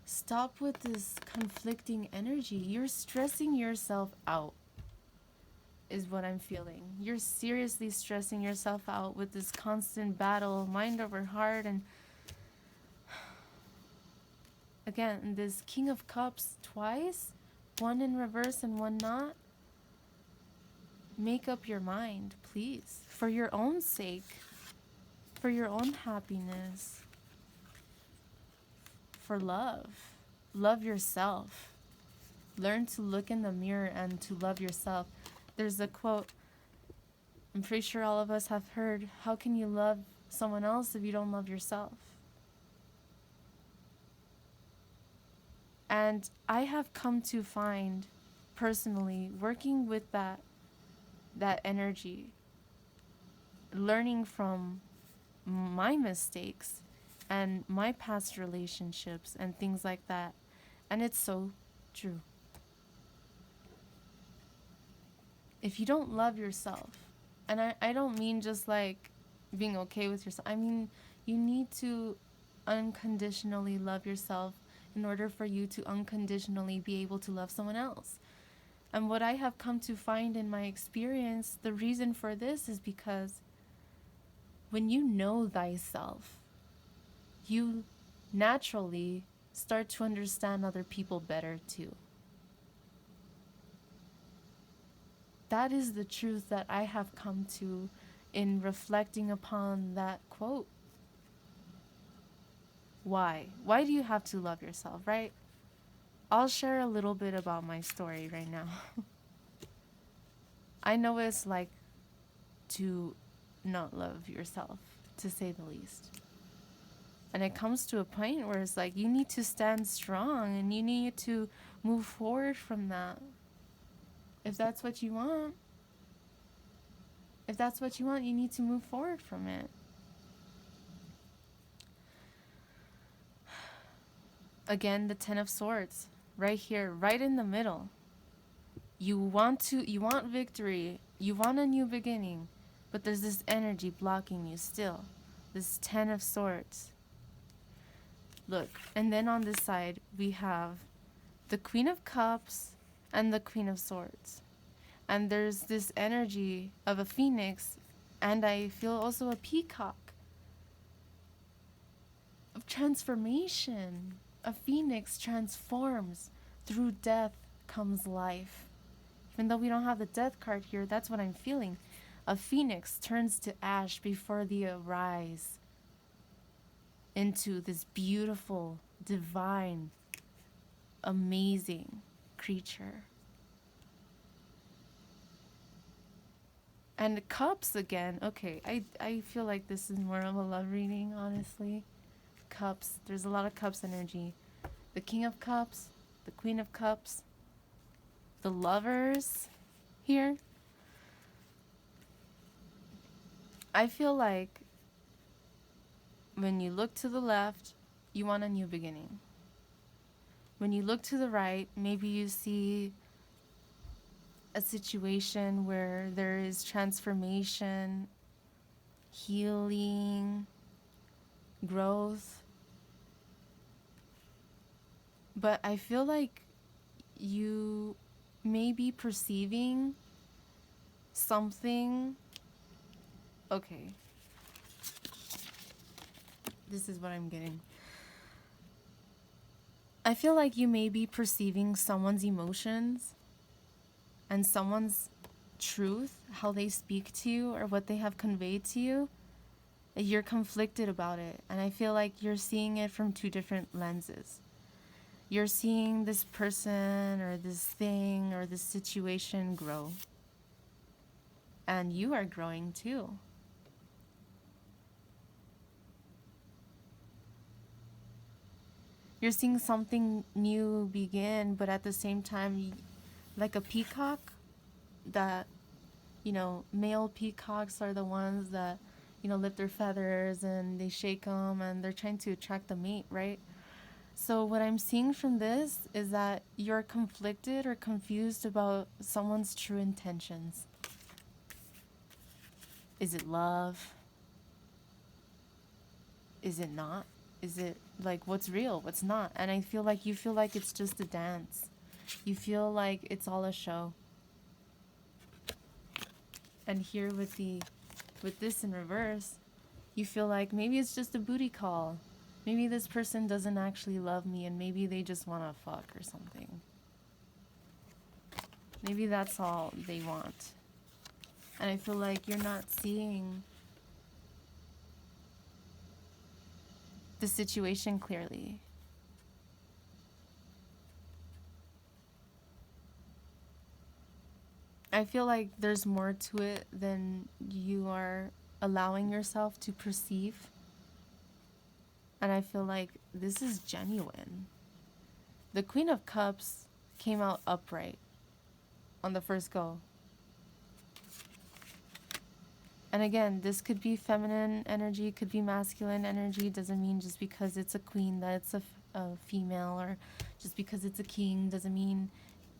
Stop with this conflicting energy. You're stressing yourself out, is what I'm feeling. You're seriously stressing yourself out with this constant battle, mind over heart. And again, this King of Cups twice, one in reverse and one not. Make up your mind, please, for your own sake, for your own happiness, for love. Love yourself. Learn to look in the mirror and to love yourself. There's a quote I'm pretty sure all of us have heard: how can you love someone else if you don't love yourself? And I have come to find, personally, working with that energy, learning from my mistakes and my past relationships and things like that. And it's so true. If you don't love yourself, and I don't mean just like being okay with yourself, I mean you need to unconditionally love yourself in order for you to unconditionally be able to love someone else. And what I have come to find in my experience, the reason for this is because when you know thyself, you naturally start to understand other people better too. That is the truth that I have come to in reflecting upon that quote. Why? Why do you have to love yourself, right? I'll share a little bit about my story right now. I know what it's like to not love yourself, to say the least. And it comes to a point where it's like you need to stand strong and you need to move forward from that. If that's what you want, you need to move forward from it. Again, the Ten of Swords, right here, right in the middle. You want victory, you want a new beginning, but there's this energy blocking you still. This Ten of Swords. Look, and then on this side, we have the Queen of Cups and the Queen of Swords. And there's this energy of a phoenix, and I feel also a peacock, of transformation. A phoenix transforms. Through death comes life. Even though we don't have the death card here, that's what I'm feeling. A phoenix turns to ash before they arise into this beautiful, divine, amazing creature. And cups again. Okay, I feel like this is more of a love reading, honestly. Cups. There's a lot of cups energy. The King of Cups, the Queen of Cups, the Lovers here. I feel like when you look to the left, you want a new beginning. When you look to the right, maybe you see a situation where there is transformation, healing, growth. But I feel like you may be perceiving something. Okay, this is what I'm getting. I feel like you may be perceiving someone's emotions and someone's truth, how they speak to you or what they have conveyed to you. You're conflicted about it, and I feel like you're seeing it from two different lenses. You're seeing this person or this thing or this situation grow, and you are growing too. You're seeing something new begin, but at the same time, like a peacock, that, male peacocks are the ones that, lift their feathers and they shake them and they're trying to attract the mate, right? So what I'm seeing from this is that you're conflicted or confused about someone's true intentions. Is it love? Is it not? Is it like what's real, what's not? And I feel like you feel like it's just a dance. You feel like it's all a show. And here with this in reverse, you feel like maybe it's just a booty call. Maybe this person doesn't actually love me and maybe they just want to fuck or something. Maybe that's all they want. And I feel like you're not seeing the situation clearly. I feel like there's more to it than you are allowing yourself to perceive. And I feel like this is genuine. The Queen of Cups came out upright on the first go. And again, this could be feminine energy, could be masculine energy. Doesn't mean just because it's a queen that it's a female, or just because it's a king doesn't mean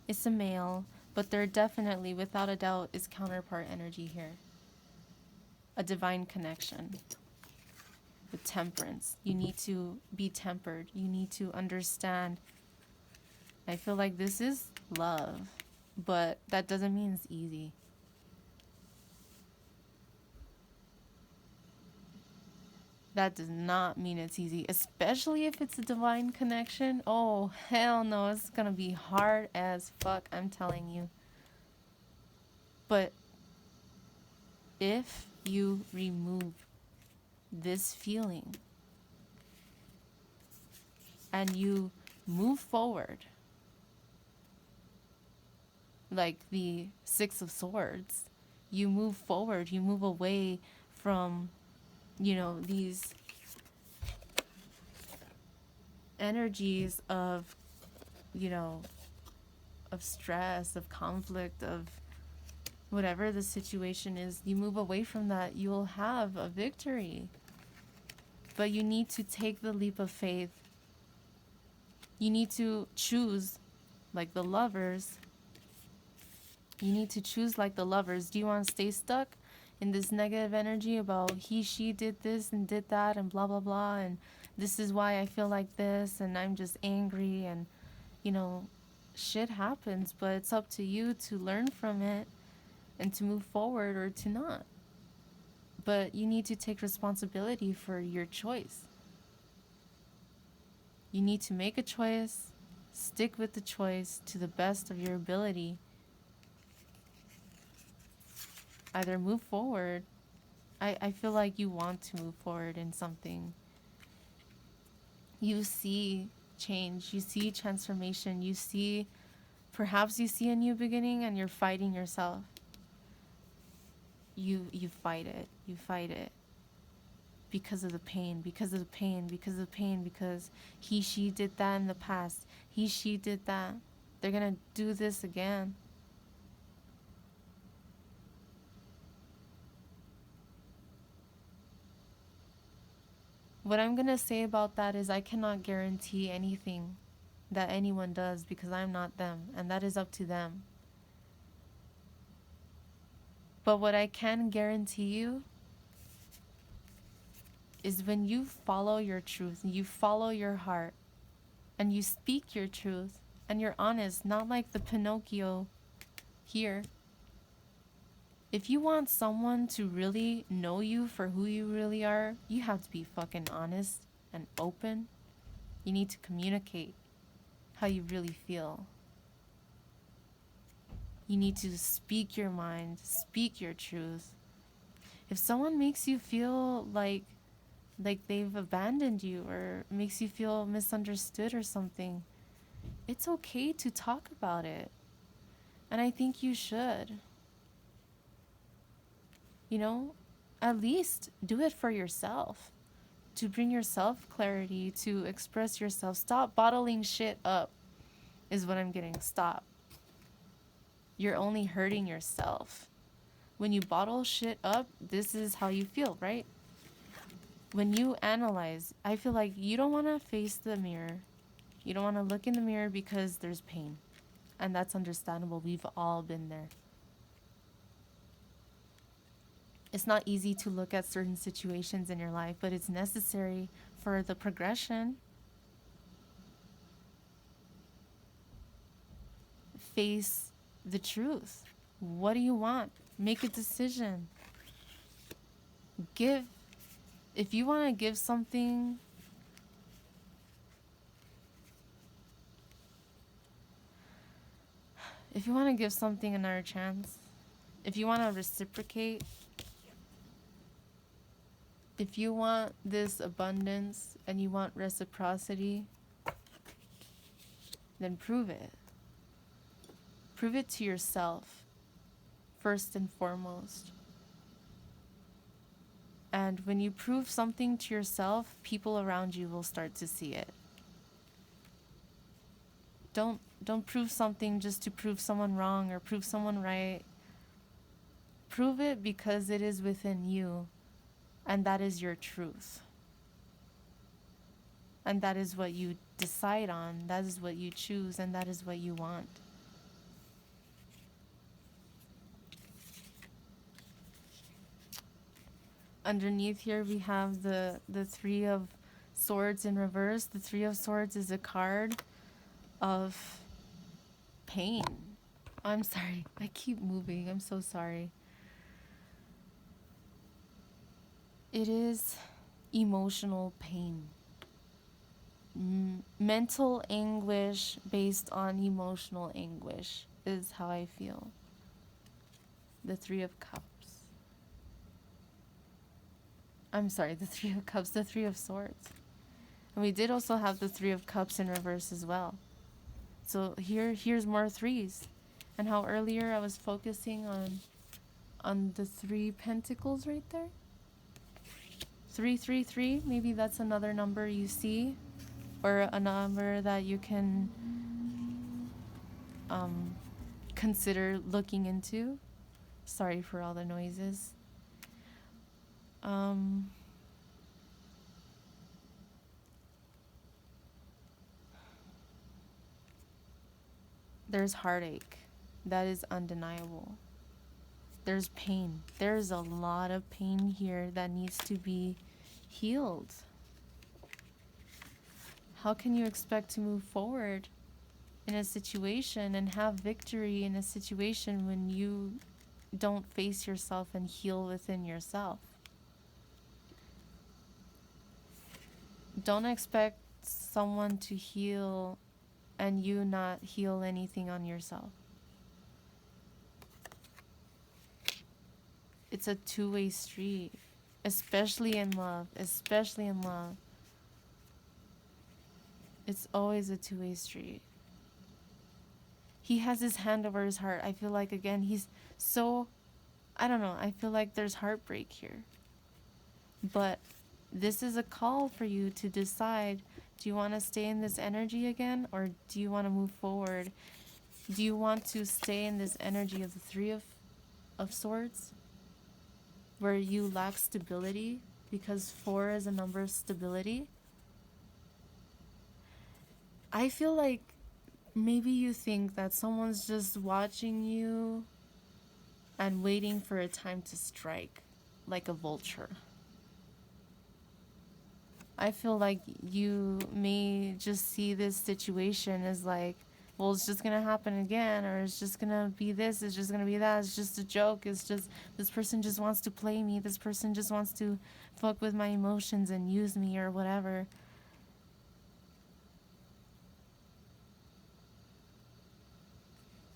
it's a male. But there definitely, without a doubt, is counterpart energy here. A divine connection with temperance. You need to be tempered. You need to understand. I feel like this is love, but that doesn't mean it's easy. That does not mean it's easy, especially if it's a divine connection. Oh, hell no, it's gonna be hard as fuck, I'm telling you. But if you remove this feeling and you move forward, like the Six of Swords, you move forward, you move away from, these energies of, of stress, of conflict, of whatever the situation is. You move away from that, you'll have a victory. But you need to take the leap of faith. You need to choose like the Lovers. You need to choose like the Lovers. Do you want to stay stuck in this negative energy about she did this and did that and blah, blah, blah, and this is why I feel like this and I'm just angry and, shit happens, but it's up to you to learn from it and to move forward or to not. But you need to take responsibility for your choice. You need to make a choice, stick with the choice to the best of your ability. Either move forward. I feel like you want to move forward in something. You see change, you see transformation, perhaps you see a new beginning and you're fighting yourself. You fight it. because of the pain, because of the pain, because of the pain, because he, she did that in the past. He, she did that. They're gonna do this again. What I'm gonna say about that is I cannot guarantee anything that anyone does because I'm not them, and that is up to them. But what I can guarantee you is when you follow your truth, you follow your heart, and you speak your truth, and you're honest, not like the Pinocchio here. If you want someone to really know you for who you really are, you have to be fucking honest and open. You need to communicate how you really feel. You need to speak your mind, speak your truth. If someone makes you feel like they've abandoned you or makes you feel misunderstood or something, it's okay to talk about it. And I think you should. You know, at least do it for yourself. To bring yourself clarity, to express yourself. Stop bottling shit up, is what I'm getting. Stop. You're only hurting yourself. When you bottle shit up, this is how you feel, right? When you analyze, I feel like you don't want to face the mirror. You don't want to look in the mirror because there's pain. And that's understandable. We've all been there. It's not easy to look at certain situations in your life, but it's necessary for the progression. Face the truth. What do you want? Make a decision. If you want to give something, another chance, if you want to reciprocate, if you want this abundance and you want reciprocity, then prove it. Prove it to yourself, first and foremost. And when you prove something to yourself, people around you will start to see it. Don't prove something just to prove someone wrong or prove someone right. Prove it because it is within you, and that is your truth. And that is what you decide on, that is what you choose, and that is what you want. Underneath here we have the Three of Swords in reverse. The Three of Swords is a card of pain. I'm sorry, I keep moving, I'm so sorry. It is emotional pain. Mental anguish based on emotional anguish is how I feel. The Three of Cups. I'm sorry, the Three of Cups, the Three of Swords. And we did also have the Three of Cups in reverse as well. So here's more threes. And how earlier I was focusing on the Three Pentacles right there. 333, maybe that's another number you see, or a number that you can consider looking into. Sorry for all the noises. There's heartache. That is undeniable. There's pain. There's a lot of pain here that needs to be healed. How can you expect to move forward in a situation and have victory in a situation when you don't face yourself and heal within yourself? Don't expect someone to heal and you not heal anything on yourself. It's a two-way street, especially in love, especially in love. It's always a two-way street. He has his hand over his heart. I feel like, again, he's so, I don't know, I feel like there's heartbreak here. But this is a call for you to decide, do you want to stay in this energy again, or do you want to move forward? Do you want to stay in this energy of the Three of Swords, where you lack stability, because 4 is a number of stability? I feel like maybe you think that someone's just watching you and waiting for a time to strike, like a vulture. I feel like you may just see this situation as like, well, it's just gonna happen again, or it's just gonna be this, it's just gonna be that, it's just a joke, it's just, this person just wants to play me, this person just wants to fuck with my emotions and use me or whatever.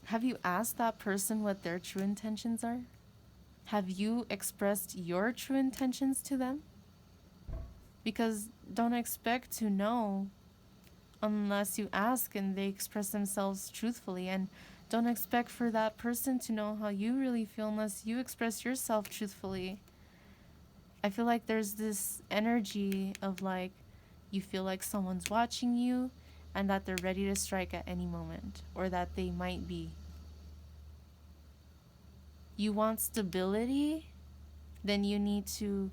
Have you asked that person what their true intentions are? Have you expressed your true intentions to them? Because don't expect to know unless you ask and they express themselves truthfully. And don't expect for that person to know how you really feel unless you express yourself truthfully. I feel like there's this energy of like, you feel like someone's watching you and that they're ready to strike at any moment, or that they might be. You want stability? Then you need to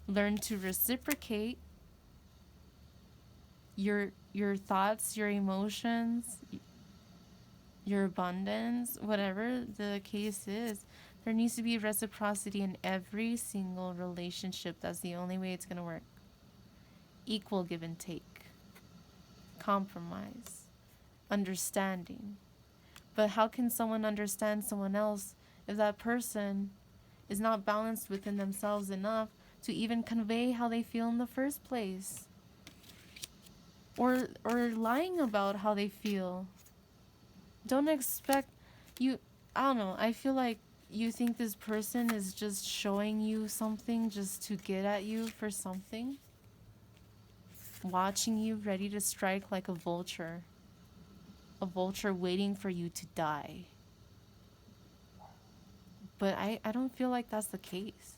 learn to reciprocate your thoughts, your emotions, your abundance, whatever the case is. There needs to be reciprocity in every single relationship. That's the only way it's going to work. Equal give and take, compromise, understanding. But how can someone understand someone else if that person is not balanced within themselves enough to even convey how they feel in the first place? Or lying about how they feel. Don't expect you, I don't know, I feel like you think this person is just showing you something just to get at you for something. Watching you ready to strike like a vulture. A vulture waiting for you to die. But I don't feel like that's the case.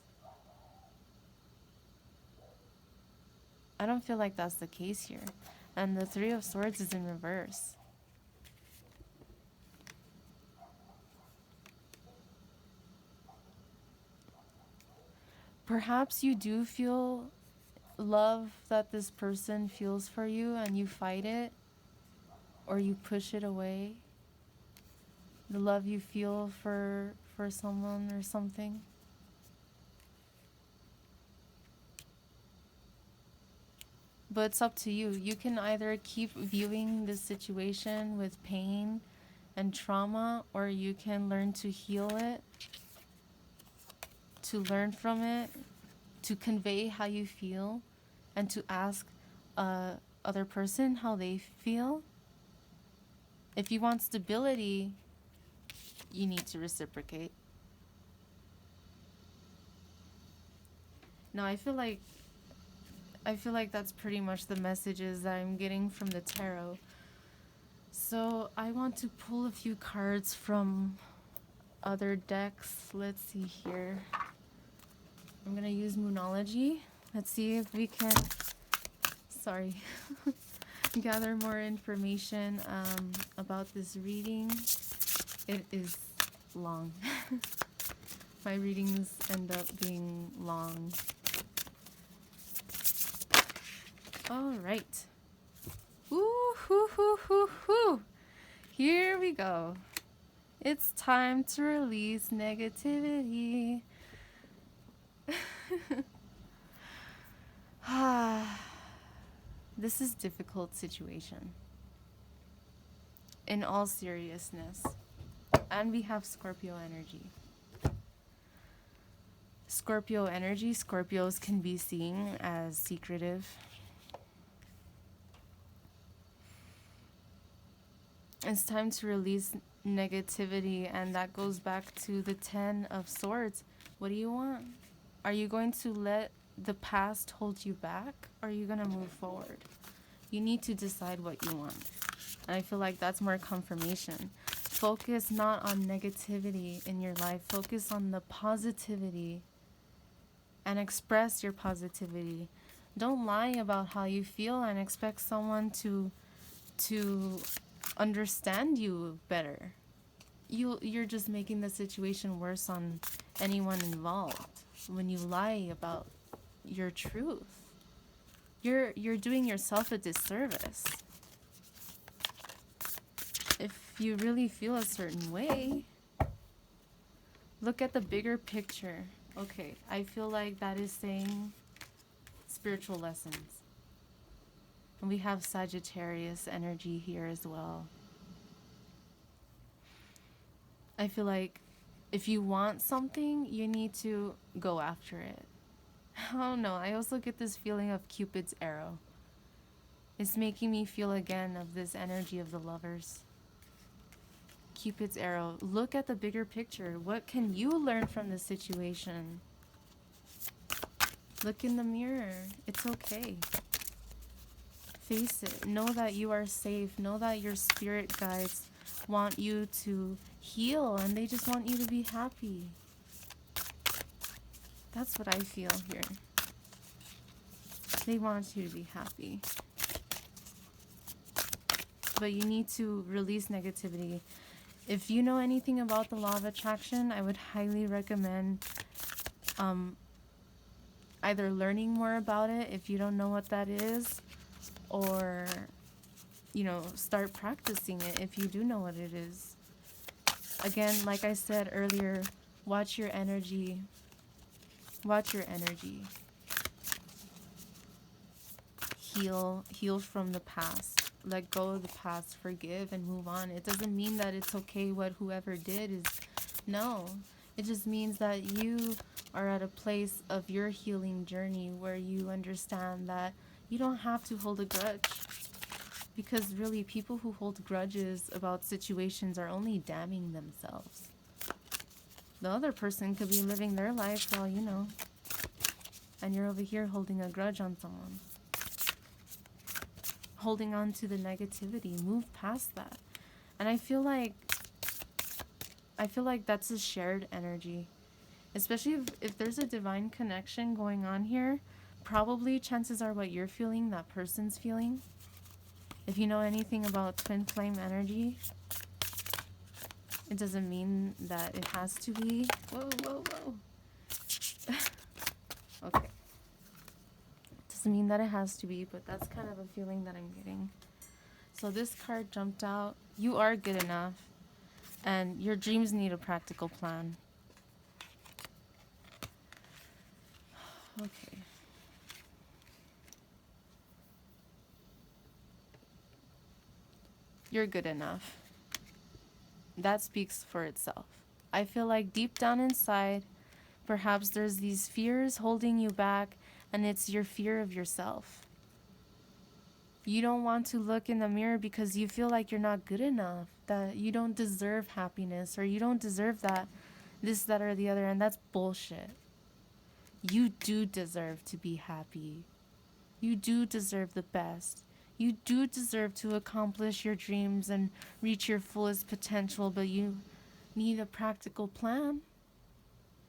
I don't feel like that's the case here. And the Three of Swords is in reverse. Perhaps you do feel love that this person feels for you and you fight it, or you push it away. The love you feel for someone or something. But it's up to you. You can either keep viewing this situation with pain and trauma, or you can learn to heal it, to learn from it, to convey how you feel, and to ask other person how they feel. If you want stability, you need to reciprocate. No, I feel like that's pretty much the messages that I'm getting from the tarot. So I want to pull a few cards from other decks. Let's see here. I'm gonna use Moonology. Let's see if we can, gather more information about this reading. It is long. My readings end up being long. All right. Ooh, hoo, hoo, hoo, hoo. Here we go. It's time to release negativity. This is a difficult situation. In all seriousness. And we have Scorpio energy. Scorpio energy, Scorpios can be seen as secretive. It's time to release negativity, and that goes back to the 10 of Swords. What do you want? Are you going to let the past hold you back, or are you going to move forward? You need to decide what you want. And I feel like that's more confirmation. Focus not on negativity in your life. Focus on the positivity and express your positivity. Don't lie about how you feel and expect someone to understand you better. You're just making the situation worse on anyone involved when you lie about your truth. You're doing yourself a disservice. If you really feel a certain way, look at the bigger picture. Okay, I feel like that is saying spiritual lessons. And we have Sagittarius energy here as well. I feel like if you want something, you need to go after it. I don't know. I also get this feeling of Cupid's arrow. It's making me feel again of this energy of the lovers. Cupid's arrow. Look at the bigger picture. What can you learn from this situation? Look in the mirror. It's okay. Face it. Know that you are safe. Know that your spirit guides want you to heal and they just want you to be happy. That's what I feel here. They want you to be happy. But you need to release negativity. If you know anything about the law of attraction, I would highly recommend either learning more about it if you don't know what that is, or, start practicing it if you do know what it is. Again, like I said earlier, watch your energy. Watch your energy. Heal from the past. Let go of the past, forgive, and move on. It doesn't mean that it's okay what whoever did is. No. It just means that you are at a place of your healing journey where you understand that you don't have to hold a grudge. Because really, people who hold grudges about situations are only damning themselves. The other person could be living their life for all you know. And you're over here holding a grudge on someone. Holding on to the negativity. Move past that. And I feel like that's a shared energy. Especially if there's a divine connection going on here, probably chances are what you're feeling, that person's feeling. If you know anything about twin flame energy, it doesn't mean that it has to be. Whoa. Okay. Doesn't mean that it has to be, but that's kind of a feeling that I'm getting. So this card jumped out. You are good enough, and your dreams need a practical plan. Okay. You're good enough. That speaks for itself. I feel like deep down inside, perhaps there's these fears holding you back, and it's your fear of yourself. You don't want to look in the mirror because you feel like you're not good enough, that you don't deserve happiness, or you don't deserve that, this, that, or the other, and that's bullshit. You do deserve to be happy. You do deserve the best. You do deserve to accomplish your dreams and reach your fullest potential, but you need a practical plan.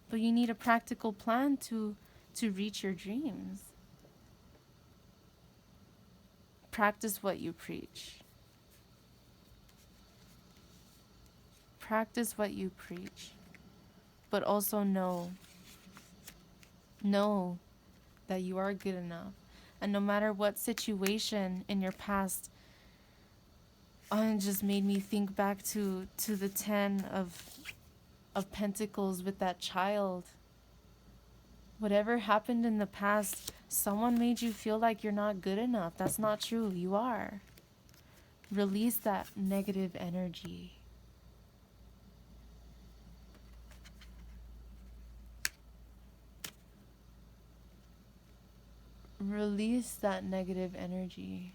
But you need a practical plan to reach your dreams. Practice what you preach. Practice what you preach. But also know that you are good enough. And no matter what situation in your past, it just made me think back to the 10 of Pentacles with that child. Whatever happened in the past, someone made you feel like you're not good enough. That's not true. You are. Release that negative energy. Release that negative energy.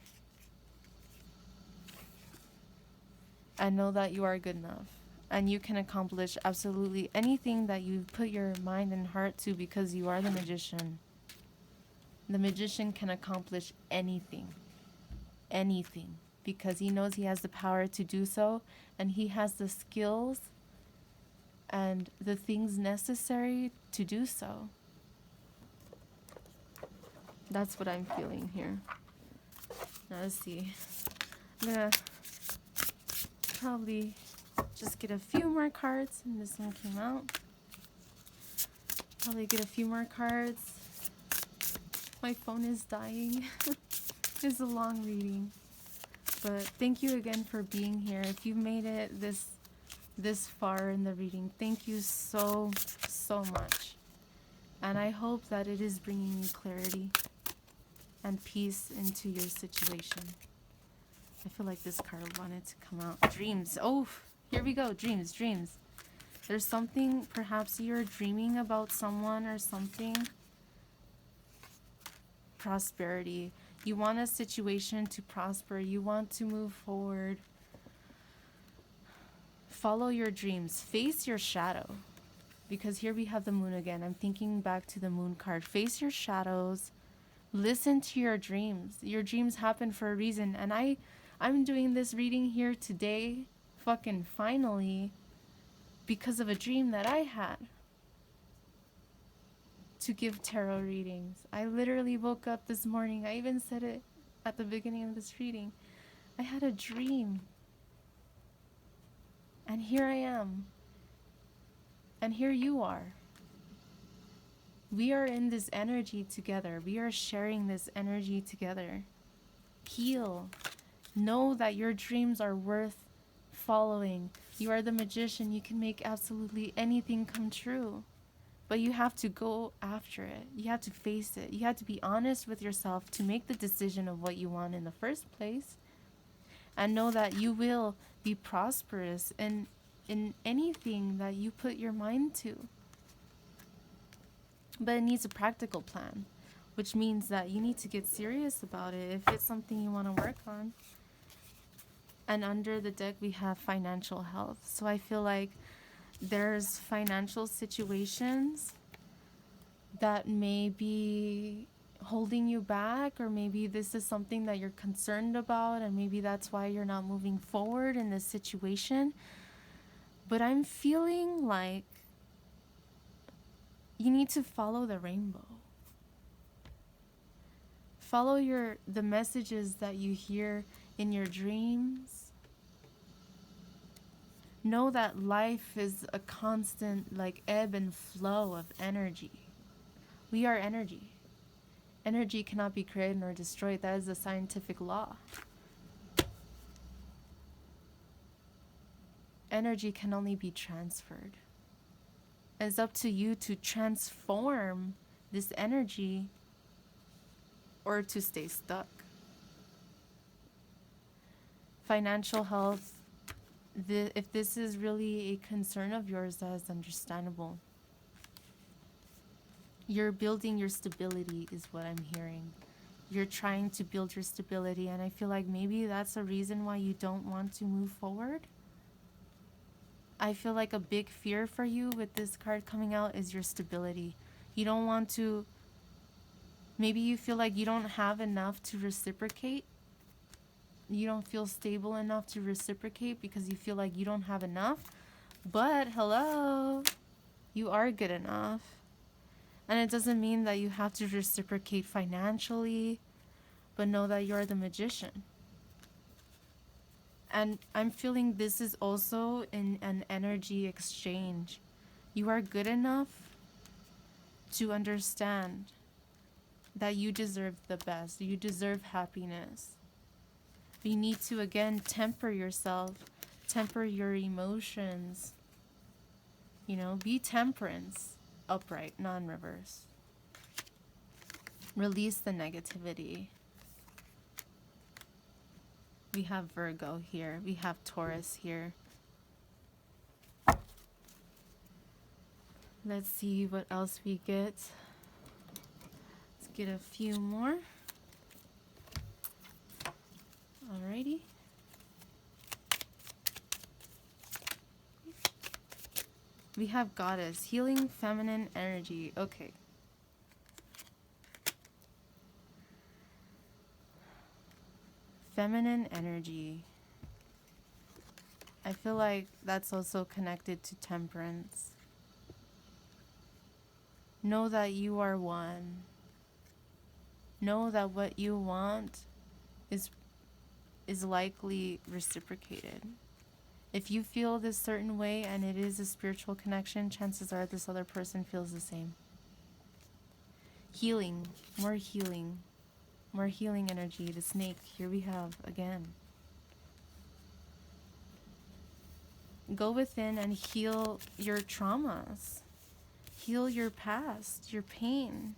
And know that you are good enough. And you can accomplish absolutely anything that you put your mind and heart to, because you are the magician. The magician can accomplish anything. Anything. Because he knows he has the power to do so. And he has the skills and the things necessary to do so. That's what I'm feeling here. Now let's see. I'm gonna probably just get a few more cards, and this one came out. Probably get a few more cards. My phone is dying. It's a long reading. But thank you again for being here. If you made it this far in the reading, thank you so much. And I hope that it is bringing you clarity and peace into your situation. I feel like this card wanted to come out. Dreams. Oh, here we go. Dreams. There's something, perhaps you're dreaming about someone or something. Prosperity. You want a situation to prosper. You want to move forward. Follow your dreams. Face your shadow. Because here we have the moon again. I'm thinking back to the moon card. Face your shadows. Listen to your dreams. Your dreams happen for a reason. And I'm doing this reading here today, fucking finally, because of a dream that I had to give tarot readings. I literally woke up this morning. I even said it at the beginning of this reading. I had a dream. And here I am. And here you are. We are in this energy together. We are sharing this energy together. Heal. Know that your dreams are worth following. You are the magician. You can make absolutely anything come true. But you have to go after it. You have to face it. You have to be honest with yourself to make the decision of what you want in the first place. And know that you will be prosperous in anything that you put your mind to. But it needs a practical plan, which means that you need to get serious about it if it's something you want to work on. And under the deck, we have financial health. So I feel like there's financial situations that may be holding you back, or maybe this is something that you're concerned about, and maybe that's why you're not moving forward in this situation. But I'm feeling like you need to follow the rainbow. Follow the messages that you hear in your dreams. Know that life is a constant ebb and flow of energy. We are energy. Energy cannot be created nor destroyed. That is a scientific law. Energy can only be transferred. It's up to you to transform this energy or to stay stuck. Financial health, if this is really a concern of yours, that is understandable. You're building your stability is what I'm hearing. You're trying to build your stability, and I feel like maybe that's a reason why you don't want to move forward. I feel like a big fear for you with this card coming out is your stability. You don't want to, maybe you feel like you don't have enough to reciprocate. You don't feel stable enough to reciprocate because you feel like you don't have enough. But hello, you are good enough. And it doesn't mean that you have to reciprocate financially, but know that you're the magician. And I'm feeling this is also in an energy exchange. You are good enough to understand that you deserve the best. You deserve happiness. You need to, again, temper yourself, temper your emotions. Be temperance, upright, non-reverse. Release the negativity. We have Virgo here. We have Taurus here. Let's see what else we get. Let's get a few more. Alrighty. We have Goddess, healing feminine energy. Okay. Feminine energy. I feel like that's also connected to temperance. Know that you are one. know that what you want is likely reciprocated. If you feel this certain way and it is a spiritual connection, chances are this other person feels the same. Healing, more healing, more healing energy. The snake, here we have again. Go within and heal your traumas. Heal your past, your pain.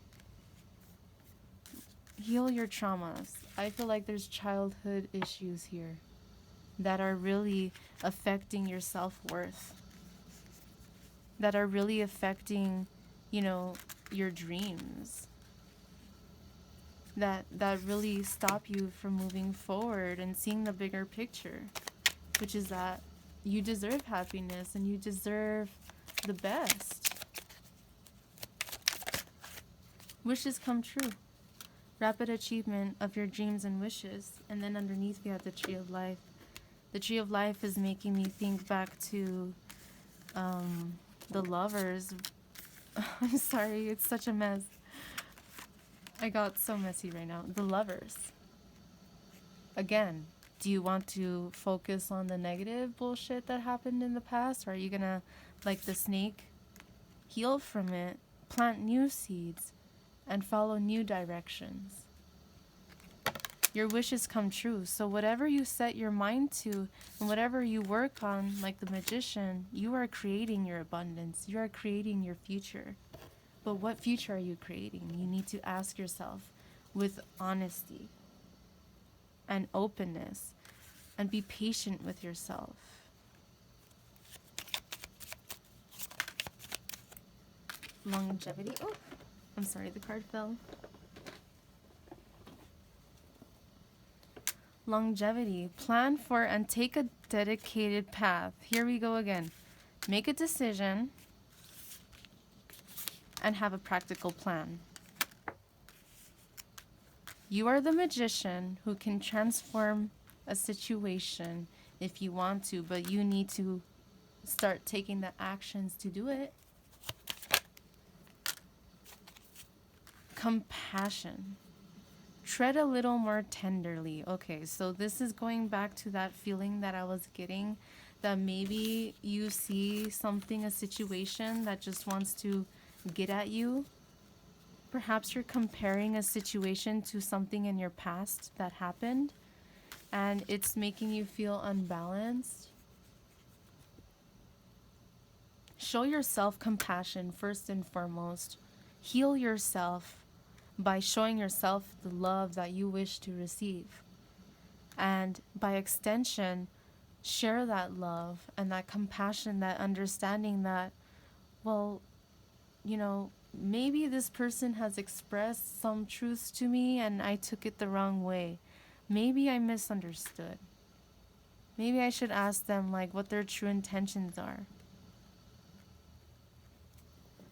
Heal your traumas. I feel like there's childhood issues here that are really affecting your self-worth, that are really affecting, your dreams, that really stop you from moving forward and seeing the bigger picture, which is that you deserve happiness and you deserve the best. Wishes come true. Rapid achievement of your dreams and wishes. And then underneath we have the tree of life. The tree of life is making me think back to the lovers. I'm sorry, it's such a mess. I got so messy right now. The lovers. Again, do you want to focus on the negative bullshit that happened in the past? Or are you gonna, like the snake, heal from it, plant new seeds, and follow new directions? Your wishes come true. So whatever you set your mind to and whatever you work on, like the magician, you are creating your abundance. You are creating your future. But what future are you creating? You need to ask yourself with honesty and openness, and be patient with yourself. Longevity. Oh, I'm sorry, the card fell. Longevity. Plan for and take a dedicated path. Here we go again. Make a decision and have a practical plan. You are the magician who can transform a situation if you want to, but you need to start taking the actions to do it. Compassion. Tread a little more tenderly. Okay, so this is going back to that feeling that I was getting, that maybe you see something, a situation that just wants to get at you. Perhaps you're comparing a situation to something in your past that happened, and it's making you feel unbalanced. Show yourself compassion first and foremost. Heal yourself by showing yourself the love that you wish to receive. And by extension, share that love and that compassion, that understanding that, well, maybe this person has expressed some truths to me and I took it the wrong way. Maybe I misunderstood. Maybe I should ask them what their true intentions are.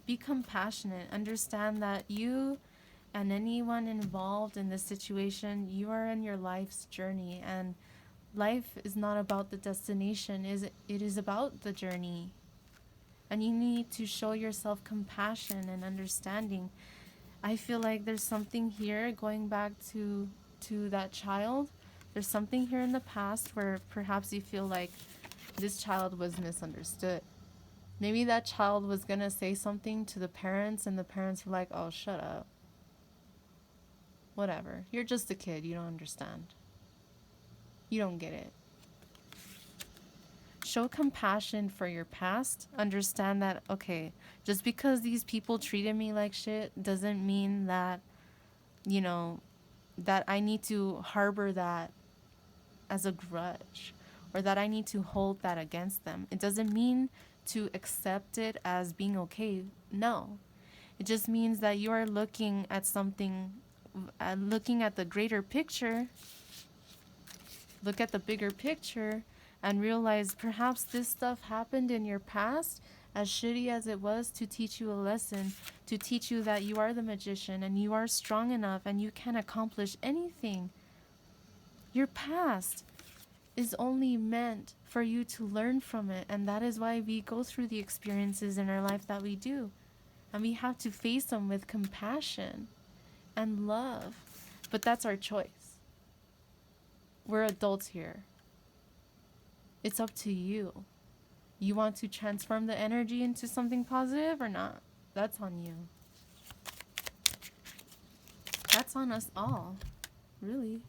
Be compassionate. Understand that you and anyone involved in this situation, you are in your life's journey, and life is not about the destination. It is about the journey. And you need to show yourself compassion and understanding. I feel like there's something here going back to that child. There's something here in the past where perhaps you feel like this child was misunderstood. Maybe that child was going to say something to the parents and the parents were like, oh, shut up. Whatever. You're just a kid. You don't understand. You don't get it. Show compassion for your past. Understand that, okay, just because these people treated me like shit doesn't mean that, that I need to harbor that as a grudge or that I need to hold that against them. It doesn't mean to accept it as being okay. No. It just means that you are looking at something, looking at the greater picture, look at the bigger picture, and realize perhaps this stuff happened in your past, as shitty as it was, to teach you a lesson, to teach you that you are the magician and you are strong enough and you can accomplish anything. Your past is only meant for you to learn from it, and that is why we go through the experiences in our life that we do. And we have to face them with compassion and love But that's our choice. We're adults here. It's up to you. You want to transform the energy into something positive or not? That's on you. That's on us all, really.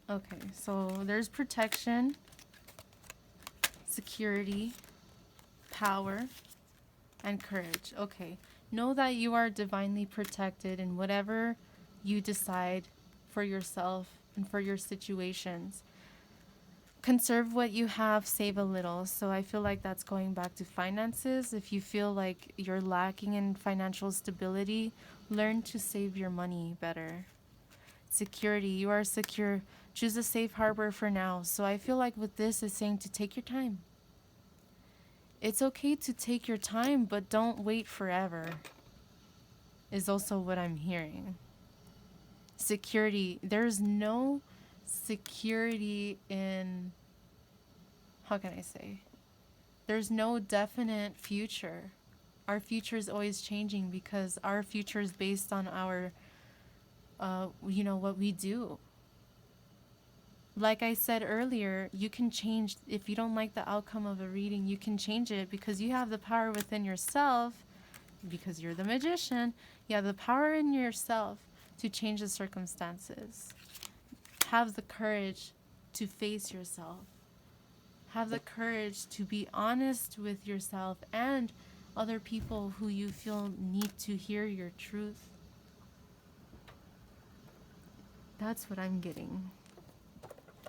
Okay, so there's protection, security, power, and courage. Okay, know that you are divinely protected in whatever you decide for yourself and for your situations. Conserve what you have, save a little. So I feel like that's going back to finances. If you feel like you're lacking in financial stability, learn to save your money better. Security, you are secure. Choose a safe harbor for now. So I feel like with this is saying to take your time. It's okay to take your time, but don't wait forever, is also what I'm hearing. Security, there's no security in, how can I say? There's no definite future. Our future is always changing because our future is based on our, what we do. Like I said earlier, you can change. If you don't like the outcome of a reading, you can change it because you have the power within yourself, because you're the magician. You have the power in yourself to change the circumstances. Have the courage to face yourself. Have the courage to be honest with yourself and other people who you feel need to hear your truth. That's what I'm getting.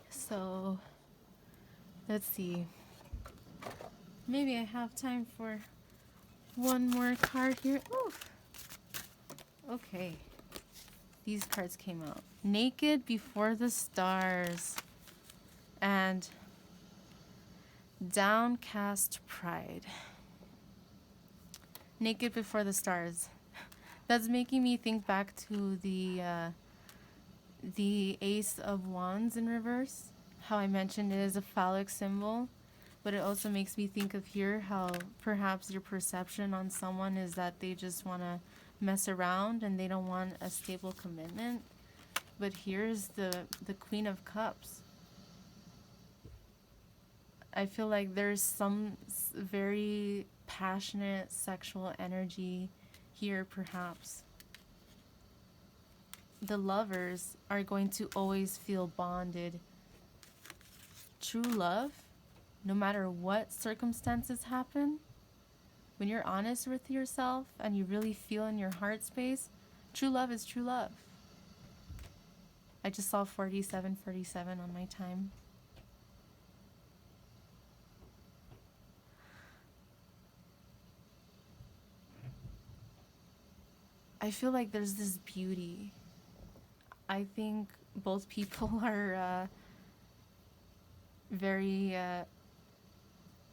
So, let's see. Maybe I have time for one more card here. Oof. Okay. These cards came out. Naked Before the Stars and Downcast Pride. Naked Before the Stars. That's making me think back to the Ace of Wands in reverse. How I mentioned it is a phallic symbol, but it also makes me think of here how perhaps your perception on someone is that they just want to mess around and they don't want a stable commitment. But here's the Queen of Cups. I feel like there's some very passionate sexual energy here, perhaps. The lovers are going to always feel bonded. True love, no matter what circumstances happen, when you're honest with yourself and you really feel in your heart space, true love is true love. I just saw 4747 on my time. I feel like there's this beauty. I think both people are very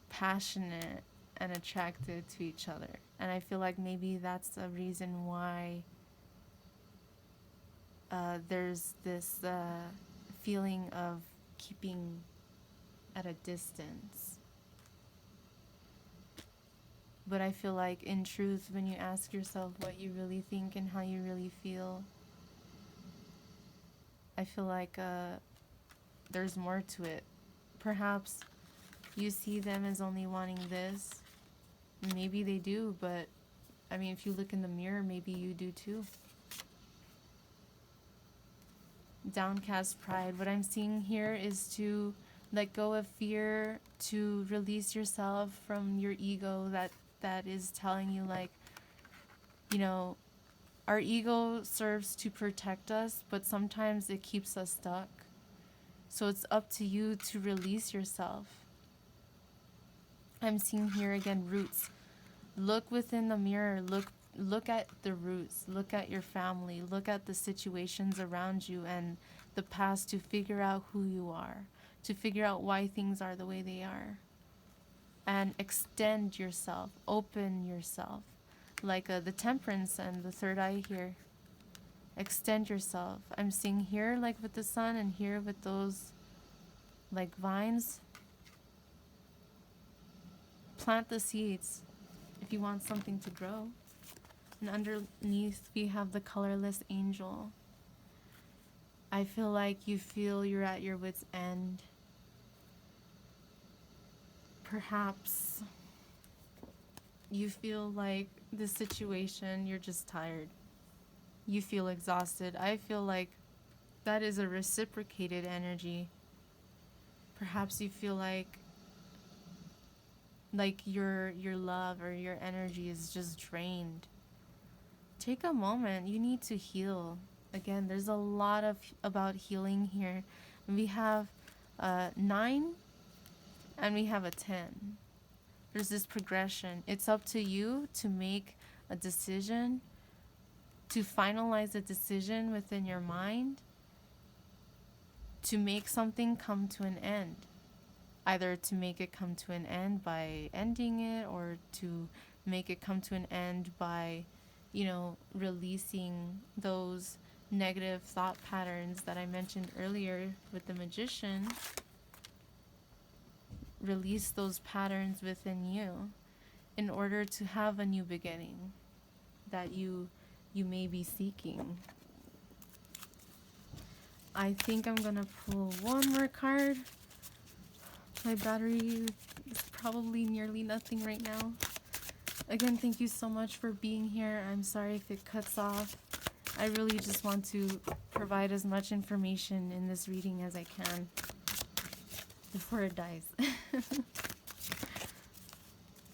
passionate and attracted to each other. And I feel like maybe that's a reason why there's this feeling of keeping at a distance. But I feel like in truth, when you ask yourself what you really think and how you really feel, I feel like there's more to it. Perhaps you see them as only wanting this. Maybe they do, but I mean, if you look in the mirror, maybe you do too. Downcast pride. What I'm seeing here is to let go of fear, to release yourself from your ego that is telling you, like, our ego serves to protect us, but sometimes it keeps us stuck. So it's up to you to release yourself. I'm seeing here again roots. Look within the mirror. Look at the roots. Look at your family. Look at the situations around you and the past to figure out who you are, to figure out why things are the way they are. And extend yourself. Open yourself. Like the temperance and the third eye here. Extend yourself. I'm seeing here like with the sun and here with those like vines. Plant the seeds if you want something to grow. And underneath, we have the colorless angel. I feel like you feel you're at your wit's end. Perhaps you feel like this situation, you're just tired. You feel exhausted. I feel like that is a reciprocated energy. Perhaps you feel like your love or your energy is just drained. Take a moment. You need to heal. Again, there's a lot of about healing here. We have 9 and we have a 10. There's this progression. It's up to you to make a decision, to finalize a decision within your mind, to make something come to an end. Either to make it come to an end by ending it, or to make it come to an end by, releasing those negative thought patterns that I mentioned earlier with the magician. Release those patterns within you in order to have a new beginning that you may be seeking. I think I'm gonna pull one more card. My battery is probably nearly nothing right now. Again, thank you so much for being here. I'm sorry if it cuts off. I really just want to provide as much information in this reading as I can before it dies. Let's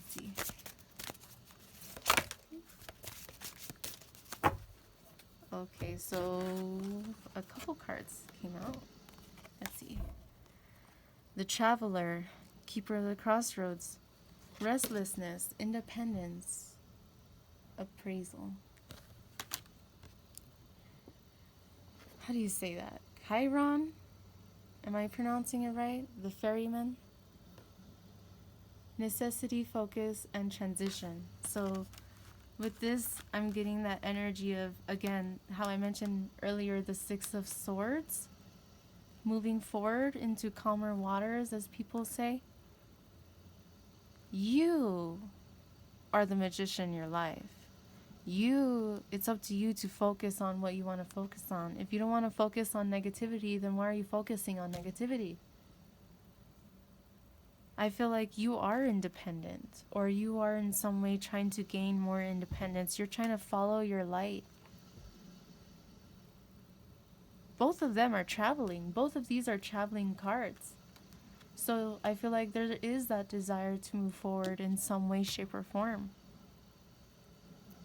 see. Okay, so a couple cards came out. Let's see. The Traveler, Keeper of the Crossroads, Restlessness, Independence, Appraisal. How do you say that? Chiron? Am I pronouncing it right? The Ferryman? Necessity, Focus, and Transition. So with this, I'm getting that energy of, again, how I mentioned earlier, the Six of Swords. Moving forward into calmer waters, as people say. You are the magician in your life. It's up to you to focus on what you want to focus on. If you don't want to focus on negativity, then why are you focusing on negativity? I feel like you are independent, or you are in some way trying to gain more independence. You're trying to follow your light. Both of them are traveling. Both of these are traveling cards. So I feel like there is that desire to move forward in some way, shape, or form.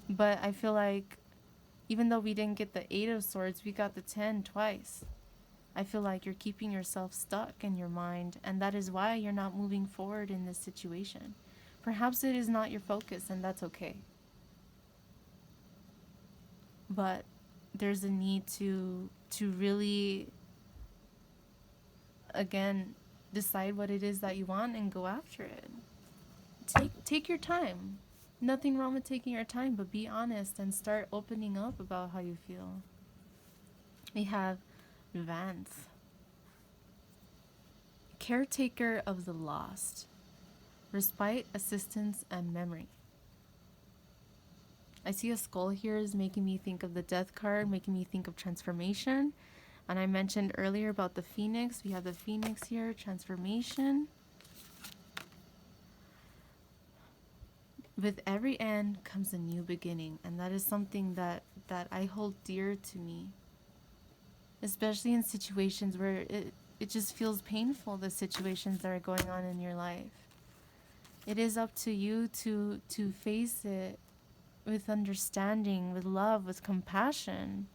But I feel like even though we didn't get the 8 of Swords, we got the 10 twice. I feel like you're keeping yourself stuck in your mind, and that is why you're not moving forward in this situation. Perhaps it is not your focus, and that's okay. But there's a need to really, again, decide what it is that you want and go after it. Take your time. Nothing wrong with taking your time, but be honest and start opening up about how you feel. We have Vance, Caretaker of the Lost, Respite, Assistance, and Memory. I see a skull here is making me think of the Death card, making me think of transformation. And I mentioned earlier about the Phoenix. We have the Phoenix here, transformation. With every end comes a new beginning, and that is something that I hold dear to me. Especially in situations where it just feels painful, the situations that are going on in your life. It is up to you to face it with understanding, with love, with compassion.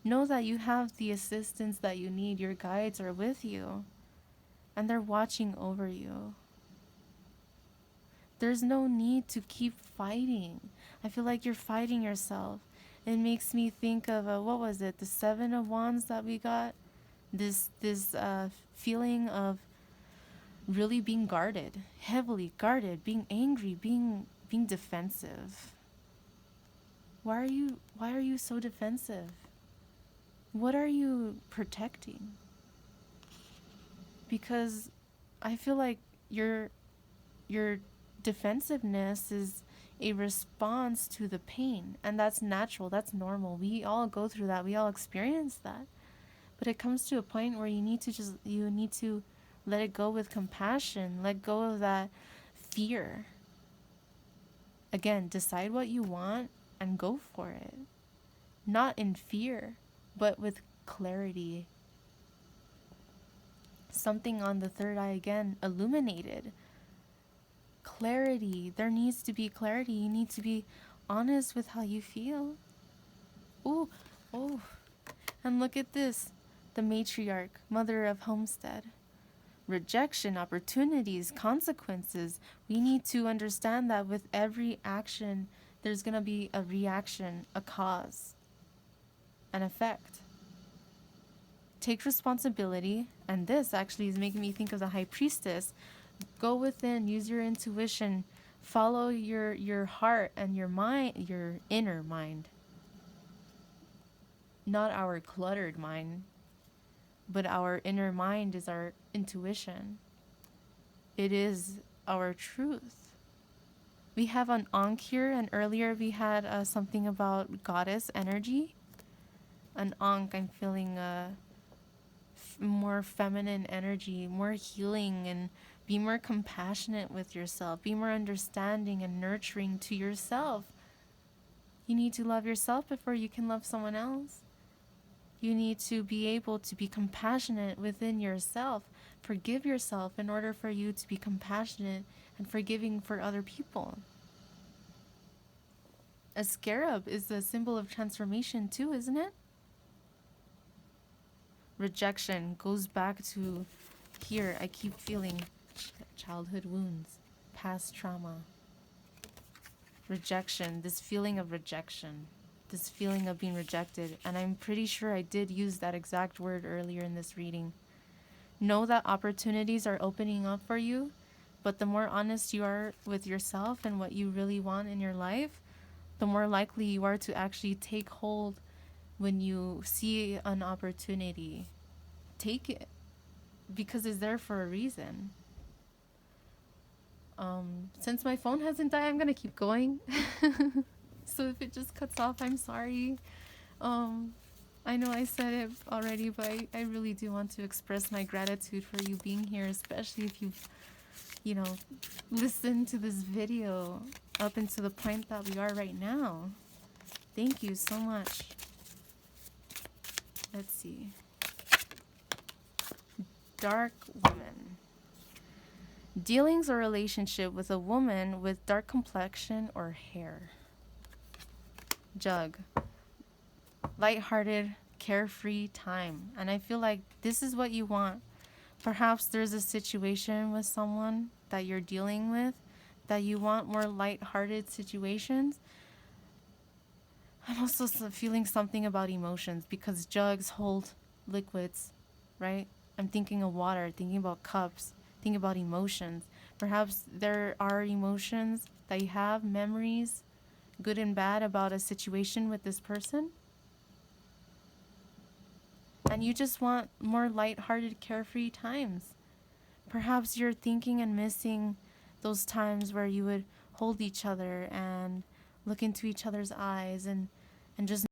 Know that you have the assistance that you need. Your guides are with you, and they're watching over you. There's no need to keep fighting. I feel like you're fighting yourself. It makes me think of, what was it, the 7 of Wands that we got? This feeling of really being guarded, heavily guarded, being angry, being defensive. Why are you so defensive? What are you protecting? Because I feel like your defensiveness is a response to the pain. And that's natural, that's normal. We all go through that, we all experience that. But it comes to a point where you need to let it go with compassion, let go of that fear. Again, decide what you want and go for it. Not in fear, but with clarity. Something on the third eye again, illuminated. Clarity. There needs to be clarity. You need to be honest with how you feel. Ooh, oh. And look at this. The matriarch, mother of homestead. Rejection, opportunities, consequences. We need to understand that with every action, there's going to be a reaction, a cause, an effect. Take responsibility, and this actually is making me think of the high priestess. Go within, use your intuition, follow your heart and your mind, your inner mind. Not our cluttered mind, but our inner mind is our intuition. It is our truth. We have an Ankh here, and earlier we had something about goddess energy. An Ankh, I'm feeling more feminine energy, more healing, and be more compassionate with yourself. Be more understanding and nurturing to yourself. You need to love yourself before you can love someone else. You need to be able to be compassionate within yourself. Forgive yourself in order for you to be compassionate and forgiving for other people. A scarab is a symbol of transformation too, isn't it? Rejection goes back to here. I keep feeling childhood wounds, past trauma. Rejection, this feeling of rejection, this feeling of being rejected. And I'm pretty sure I did use that exact word earlier in this reading. Know that opportunities are opening up for you, but the more honest you are with yourself and what you really want in your life, the more likely you are to actually take hold when you see an opportunity. Take it, because it's there for a reason. Since my phone hasn't died, I'm gonna keep going. So if it just cuts off, I'm sorry. I know I said it already, but I really do want to express my gratitude for you being here, especially if you've, listened to this video up until the point that we are right now. Thank you so much. Let's see. Dark woman. Dealings or relationship with a woman with dark complexion or hair. Jug. Lighthearted, carefree time. And I feel like this is what you want. Perhaps there's a situation with someone that you're dealing with that you want more lighthearted situations. I'm also feeling something about emotions because jugs hold liquids, right? I'm thinking of water, thinking about cups, thinking about emotions. Perhaps there are emotions that you have, memories, good and bad, about a situation with this person. And you just want more lighthearted, carefree times. Perhaps you're thinking and missing those times where you would hold each other and look into each other's eyes and just